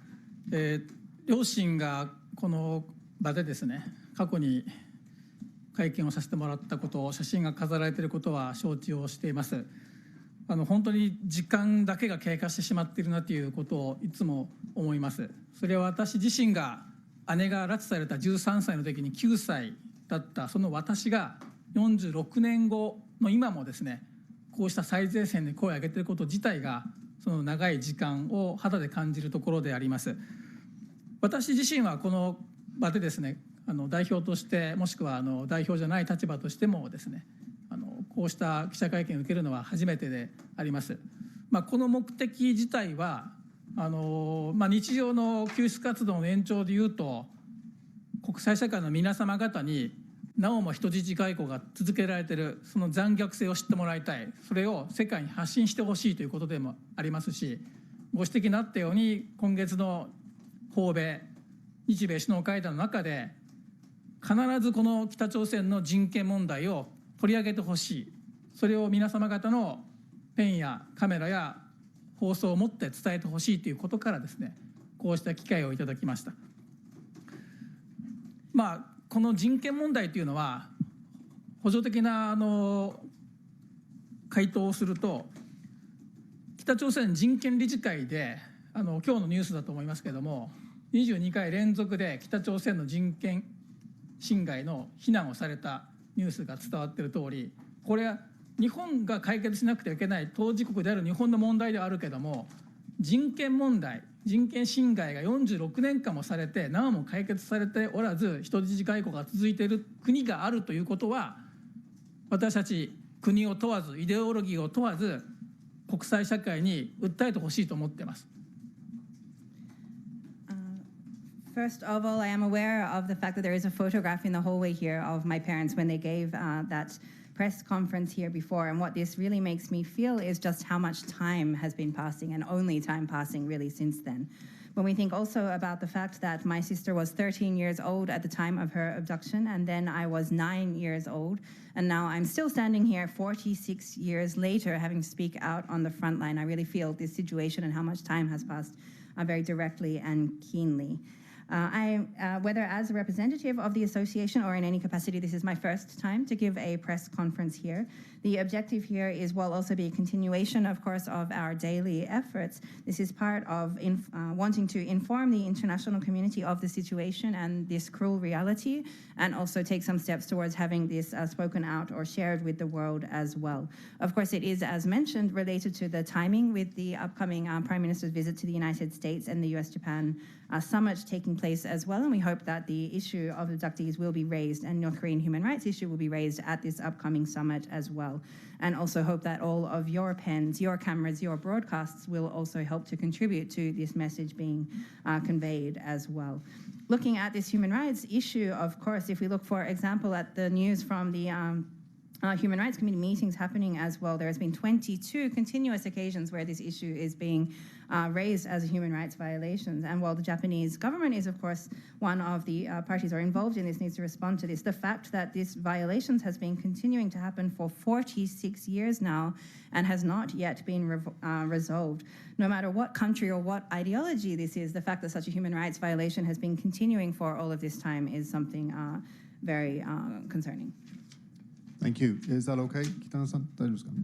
両親がこの場でですね、過去に会見をさせてもらったこと、写真が飾られていることは承知をしています。本当に時間だけが経過してしまっているなということをいつも思います。それは私自身が姉が拉致された13歳の時に9歳だったその私が46年後の今もですね、こうした最前線で声を上げていること自体がその長い時間を肌で感じるところであります。私自身はこの場でですね、代表としてもしくは代表じゃない立場としてもですね、こうした記者会見を受けるのは初めてであります。この目的自体は日常の救出活動の延長でいうと、国際社会の皆様方になおも人質外交が続けられているその残虐性を知ってもらいたい、それを世界に発信してほしいということでもありますし、ご指摘になったように今月の訪米日米首脳会談の中で必ずこの北朝鮮の人権問題を取り上げてほしい、それを皆様方のペンやカメラや放送を持って伝えてほしいということからですね、こうした機会をいただきました。この人権問題というのは補助的な回答をすると、北朝鮮人権理事会で今日のニュースだと思いますけれども、22回連続で北朝鮮の人権侵害の非難をされたニュースが伝わっている通り、これは日本が解決しなくてはいけない当事国である日本の問題ではあるけれども、人権問題、人権侵害が46年間もされてなおも解決されておらず、人質外交が続いている国があるということは、私たち国を問わずイデオロギーを問わず国際社会に訴えてほしいと思っています。First of all, I am aware of the fact that there is a photograph in the hallway here of my parents when they gave that press conference here before. And what this really makes me feel is just how much time has been passing, and only time passing really since then. When we think also about the fact that my sister was 13 years old at the time of her abduction, and then I was 9 years old, and now I'm still standing here 46 years later having to speak out on the front line, I really feel this situation and how much time has passed very directly and keenly. Whether as a representative of the association or in any capacity, this is my first time to give a press conference here. The objective here will also be a continuation, of course, of our daily efforts. This is part of wanting to inform the international community of the situation and this cruel reality, and also take some steps towards having this spoken out or shared with the world as well. Of course, it is, as mentioned, related to the timing with the upcoming Prime Minister's visit to the United States and the US-Japan summit taking place as well, and we hope that the issue of abductees will be raised and North Korean human rights issue will be raised at this upcoming summit as well, and also hope that all of your pens, your cameras, your broadcasts will also help to contribute to this message being conveyed as well. Looking at this human rights issue, of course, if we look, for example, at the news from the Human Rights Committee meetings happening as well, there has been 22 continuous occasions where this issue is being raised as a human rights violations. And while the Japanese government is, of course, one of the parties are involved in this, needs to respond to this, the fact that this violations has been continuing to happen for 46 years now and has not yet been resolved. No matter what country or what ideology this is, the fact that such a human rights violation has been continuing for all of this time is something very concerning. Thank you. Is that okay? 北野さん、大丈夫ですかね。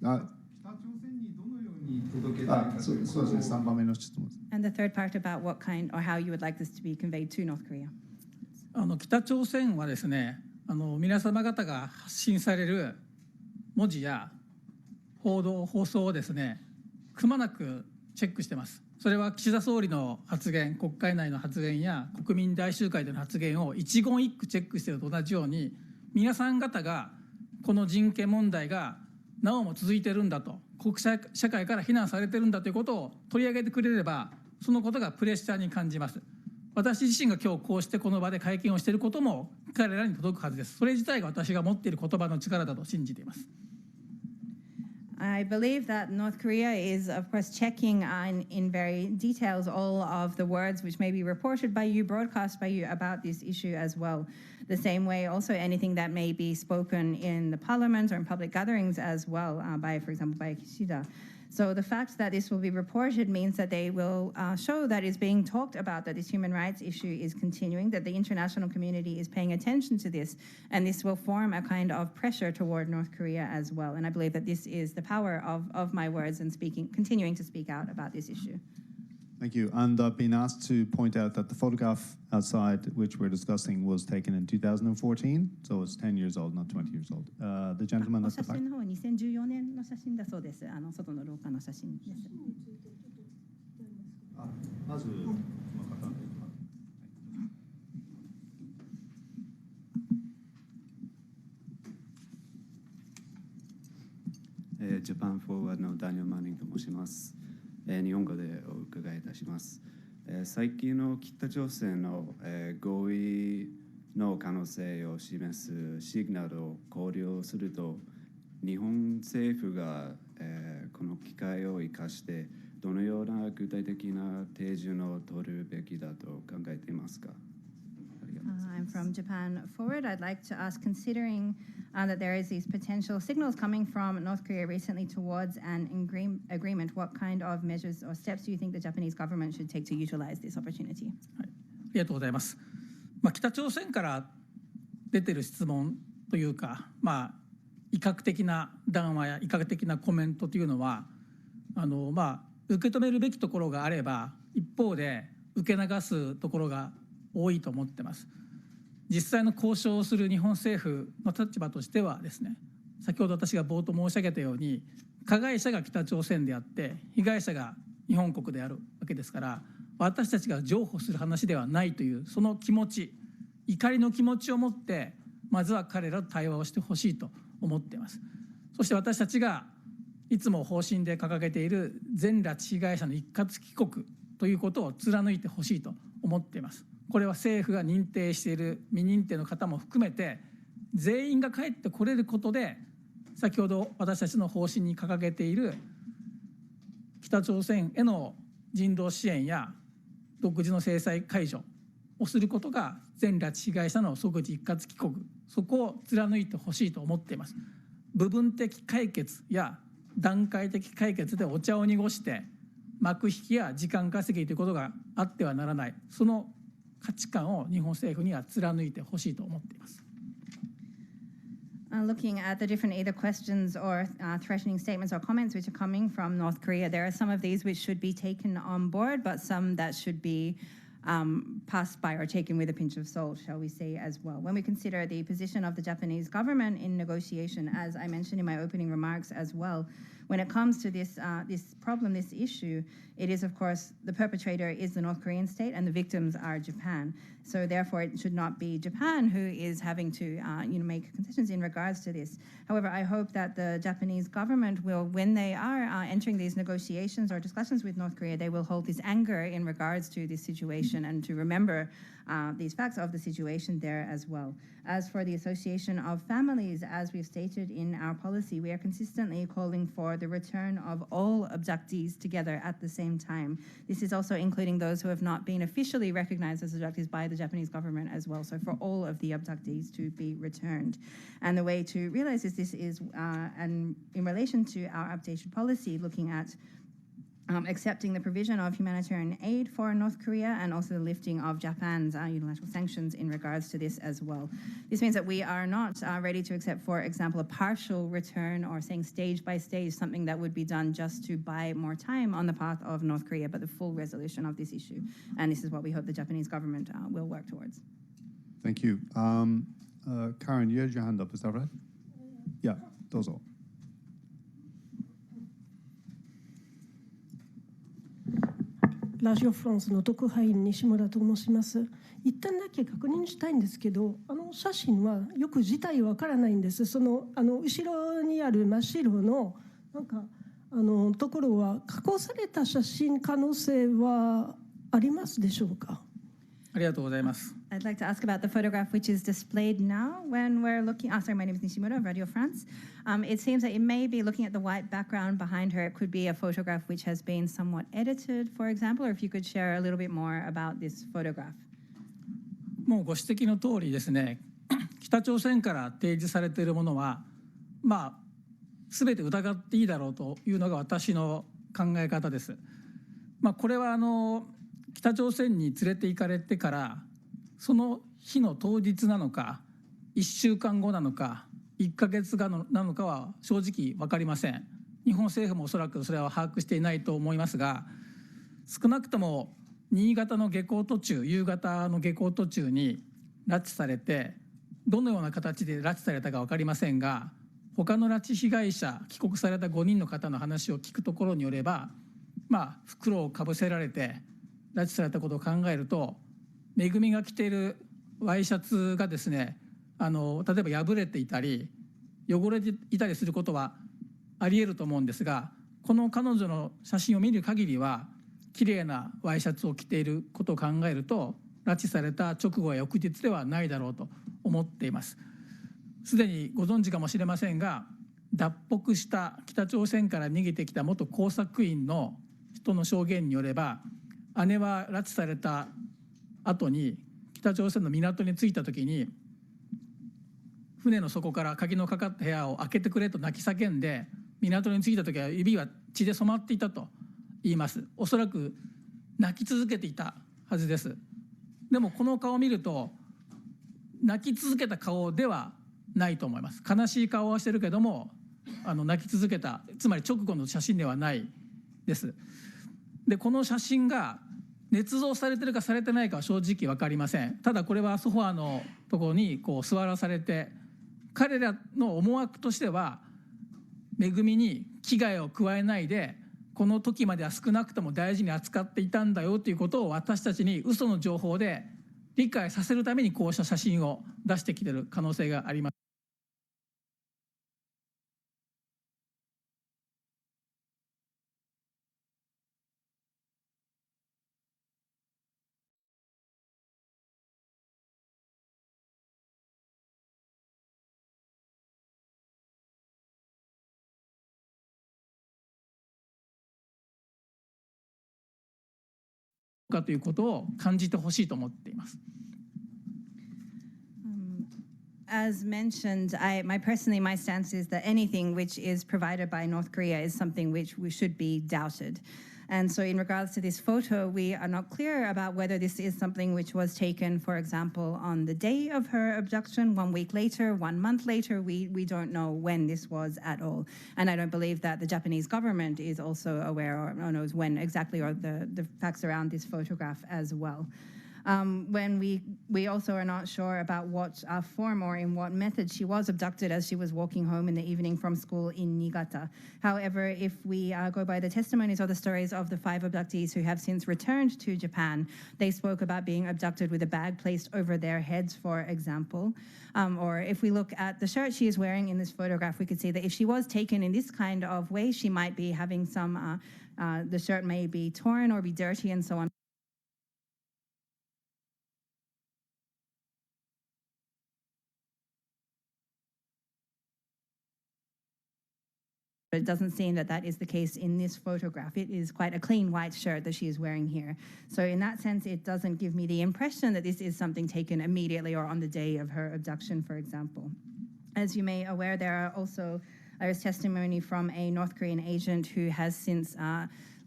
北朝鮮にどのように届けたいか。そうですね。3番目の質問です。And the third part about what kind or how you would like this to be conveyed to North Korea. 北朝鮮はですね、皆様方が発信される文字や報道放送をですね、くまなくチェックしてます。それは岸田総理の発言、国会内の発言や国民大集会での発言を一言一句チェックしていると同じように、皆さん方がこの人権問題がなおも続いているんだと、国際社会から非難されているんだということを取り上げてくれれば、そのことがプレッシャーに感じます。私自身が今日こうしてこの場で会見をしていることも彼らに届くはずです。それ自体が私が持っている言葉の力だと信じています。I believe that North Korea is, of course, checking in very details all of the words which may be reported by you, broadcast by you about this issue as well. The same way, also anything that may be spoken in the parliament or in public gatherings as well, by, for example, by Kishida. So the fact that this will be reported means that they will show that it's being talked about, that this human rights issue is continuing, that the international community is paying attention to this, and this will form a kind of pressure toward North Korea as well. And I believe that this is the power of my words and continuing to speak out about this issue. Thank you. And I've been asked to point out that the photograph outside, which we're discussing, was taken in 2014, so it's 10 years old, not 20 years old. The gentleman at the back. 写真の方は2014年の写真だそうです。外の廊下の写真です。まずこの方。ジャパンフォーワードのダニエル・マニングと申します。日本語でお伺いいたします。最近の北朝鮮の合意の可能性を示すシグナルを考慮すると、日本政府がこの機会を生かしてどのような具体的な手順を取るべきだと考えていますか？ I'm from Japan Forward. I'd like to ask, considering that there is these potential signals coming from North Korea recently towards an agreement, what kind of measures or steps do you think the Japanese government should take to utilize this opportunity? はい、ありがとうございます。北朝鮮から出ている質問というか、威嚇的な談話や威嚇的なコメントというのは、受け止めるべきところがあれば、一方で受け流すところが多いと思ってます。実際の交渉をする日本政府の立場としてはですね、先ほど私が冒頭申し上げたように、加害者が北朝鮮であって被害者が日本国であるわけですから、私たちが譲歩する話ではないというその気持ち、怒りの気持ちを持ってまずは彼らと対話をしてほしいと思っています。そして私たちがいつも方針で掲げている全拉致被害者の一括帰国ということを貫いてほしいと思っています。これは政府が認定している未認定の方も含めて全員が帰ってこれることで、先ほど私たちの方針に掲げている北朝鮮への人道支援や独自の制裁解除をすることが全拉致被害者の即時一括帰国、そこを貫いてほしいと思っています。部分的解決や段階的解決でお茶を濁して幕引きや時間稼ぎということがあってはならない、その価値観を日本政府には貫いてほしいと思っています。Looking at the different either questions or threatening statements or comments which are coming from North Korea, there are some of these which should be taken on board, but some that should be passed by or taken with a pinch of salt, shall we say, as well. When we consider the position of the Japanese government in negotiation, as I mentioned in my opening remarks as well, when it comes to this problem, this issue, it is, of course, the perpetrator is the North Korean state and the victims are Japan. So therefore, it should not be Japan who is having to make concessions in regards to this. However, I hope that the Japanese government will, when they are entering these negotiations or discussions with North Korea, they will hold this anger in regards to this situation and to remember these facts of the situation there as well. As for the Association of Families, as we've stated in our policy, we are consistently calling for the return of all abductees together at the same time. This is also including those who have not been officially recognized as abductees by the Japanese government as well. So for all of the abductees to be returned. And the way to realize this is and in relation to our updated policy, looking at accepting the provision of humanitarian aid for North Korea and also the lifting of Japan's unilateral sanctions in regards to this as well. This means that we are not ready to accept, for example, a partial return or saying stage by stage, something that would be done just to buy more time on the path of North Korea, but the full resolution of this issue. And this is what we hope the Japanese government will work towards. Thank you. Karen, you had your hand up, is that right? Yeah, どうぞ。ラジオフランスの特派員西村と申します。一点だけ確認したいんですけど、写真はよく自体わからないんです。後ろにある真っ白のところは加工された写真可能性はありますでしょうか。ありがとうございます。I'd like to ask about the photograph which is displayed now when we're looking. Sorry, my name is Nishimura of Radio France. It seems that it may be looking at the white background behind her. It could be a photograph which has been somewhat edited, for example, or if you could share a little bit more about this photograph. もうご指摘の通りですね、北朝鮮から提示されているものは、全て疑っていいだろうというのが私の考え方です。これは北朝鮮に連れて行かれてからその日の当日なのか1週間後なのか1ヶ月後なのかは正直分かりません。日本政府もおそらくそれは把握していないと思いますが、少なくとも新潟の下校途中、夕方の下校途中に拉致されて、どのような形で拉致されたか分かりませんが、他の拉致被害者帰国された5人の方の話を聞くところによれば、袋をかぶせられて拉致されたことを考えると、めぐみが着ているワイシャツがですね、例えば破れていたり汚れていたりすることはありえると思うんですが、この彼女の写真を見る限りは綺麗なワイシャツを着ていることを考えると、拉致された直後や翌日ではないだろうと思っています。すでにご存知かもしれませんが、脱北した北朝鮮から逃げてきた元工作員の人の証言によれば、姉は拉致された後に北朝鮮の港に着いた時に、船の底から鍵のかかった部屋を開けてくれと泣き叫んで、港に着いた時は指は血で染まっていたと言います。おそらく泣き続けていたはずです。でもこの顔を見ると泣き続けた顔ではないと思います。悲しい顔はしてるけども泣き続けた、つまり直後の写真ではないです。でこの写真が捏造されてるかされてないかは正直分かりません。ただこれはソファーのところに座らされて、彼らの思惑としてはめぐみに危害を加えないで、この時までは少なくとも大事に扱っていたんだよということを私たちに嘘の情報で理解させるためにこうした写真を出してきている可能性があります。かということを感じてほしいと思っています。As mentioned, personally, my stance is that anything which is provided by North Korea is something which we should be doubted. And so in regards to this photo, we are not clear about whether this is something which was taken, for example, on the day of her abduction, 1 week later, 1 month later. We don't know when this was at all. And I don't believe that the Japanese government is also aware or knows when exactly, or the facts around this photograph as well. When we also are not sure about what form or in what method she was abducted as she was walking home in the evening from school in Niigata. However, if we go by the testimonies or the stories of the 5 abductees who have since returned to Japan, they spoke about being abducted with a bag placed over their heads, for example. Or if we look at the shirt she is wearing in this photograph, we could see that if she was taken in this kind of way, she might be having some, the shirt may be torn or be dirty and so on. But it doesn't seem that that is the case in this photograph. It is quite a clean white shirt that she is wearing here. So in that sense, it doesn't give me the impression that this is something taken immediately or on the day of her abduction, for example. As you may be aware, there is testimony from a North Korean agent who has since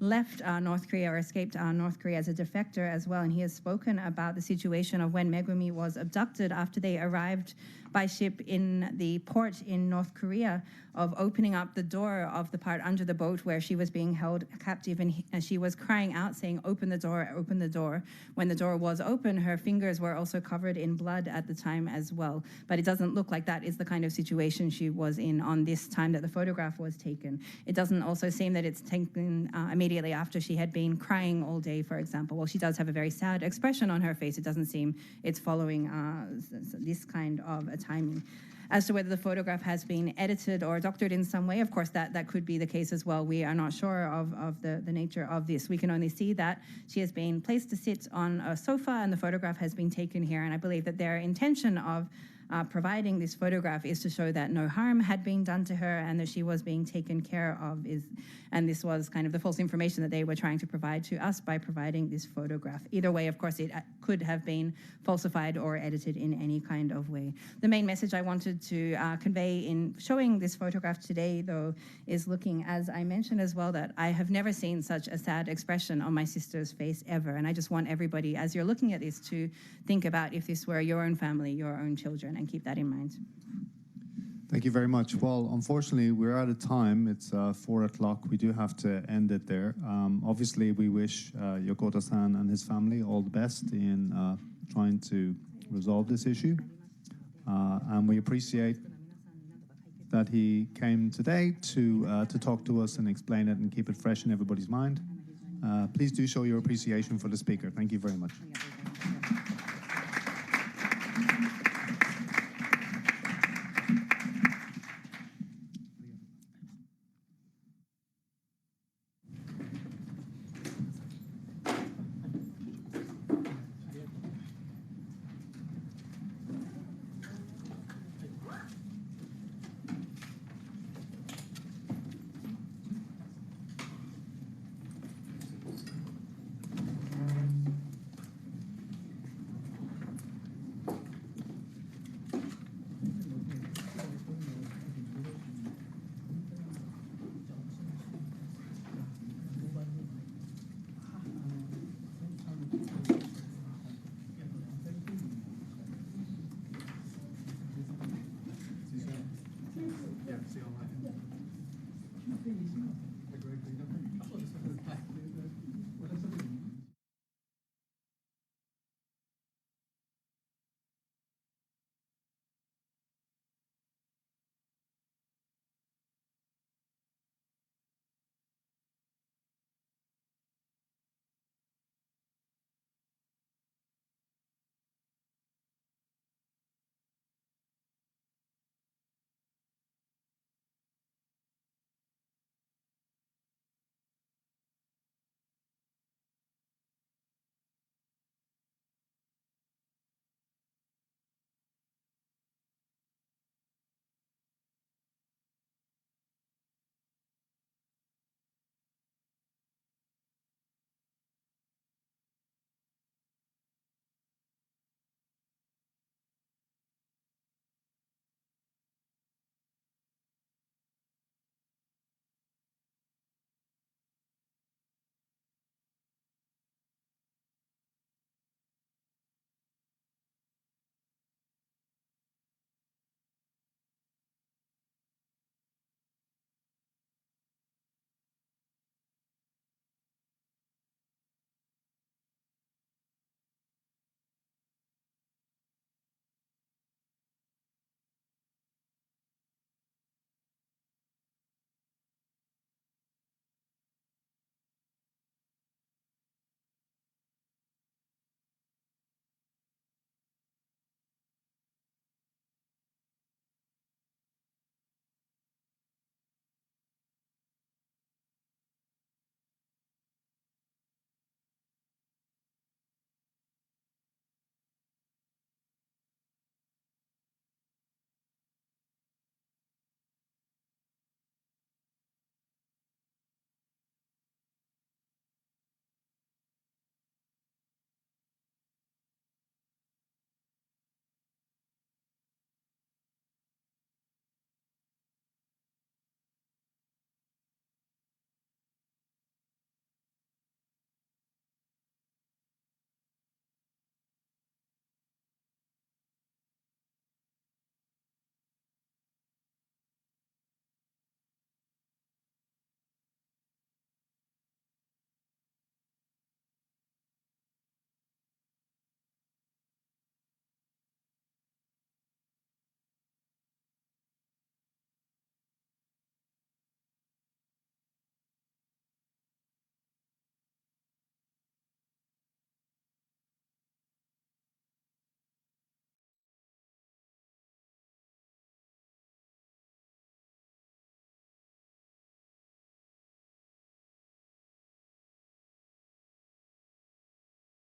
left North Korea or escaped North Korea as a defector as well. And he has spoken about the situation of when Megumi was abducted after they arrived by ship in the port in North Korea, of opening up the door of the part under the boat where she was being held captive, and she was crying out saying, "Open the door, open the door." When the door was open, her fingers were also covered in blood at the time as well. But it doesn't look like that is the kind of situation she was in on this time that the photograph was taken. It doesn't also seem that it's taken immediately immediately after she had been crying all day, for example. Well, she does have a very sad expression on her face. It doesn't seem it's following this kind of a timing. As to whether the photograph has been edited or doctored in some way, of course, that could be the case as well. We are not sure of the nature of this. We can only see that she has been placed to sit on a sofa and the photograph has been taken here. And I believe that their intention of providing this photograph is to show that no harm had been done to her and that she was being taken care of. And this was kind of the false information that they were trying to provide to us by providing this photograph. Either way, of course, it could have been falsified or edited in any kind of way. The main message I wanted to convey in showing this photograph today, though, is looking, as I mentioned as well, that I have never seen such a sad expression on my sister's face ever. And I just want everybody, as you're looking at this, to think about if this were your own family, your own children, and keep that in mind. Thank you very much. Well, unfortunately, we're out of time. It's 4 o'clock. We do have to end it there. Obviously, we wish Yokota-san and his family all the best in trying to resolve this issue. And we appreciate that he came today to talk to us and explain it and keep it fresh in everybody's mind. Please do show your appreciation for the speaker. Thank you very much. Yeah, see you online.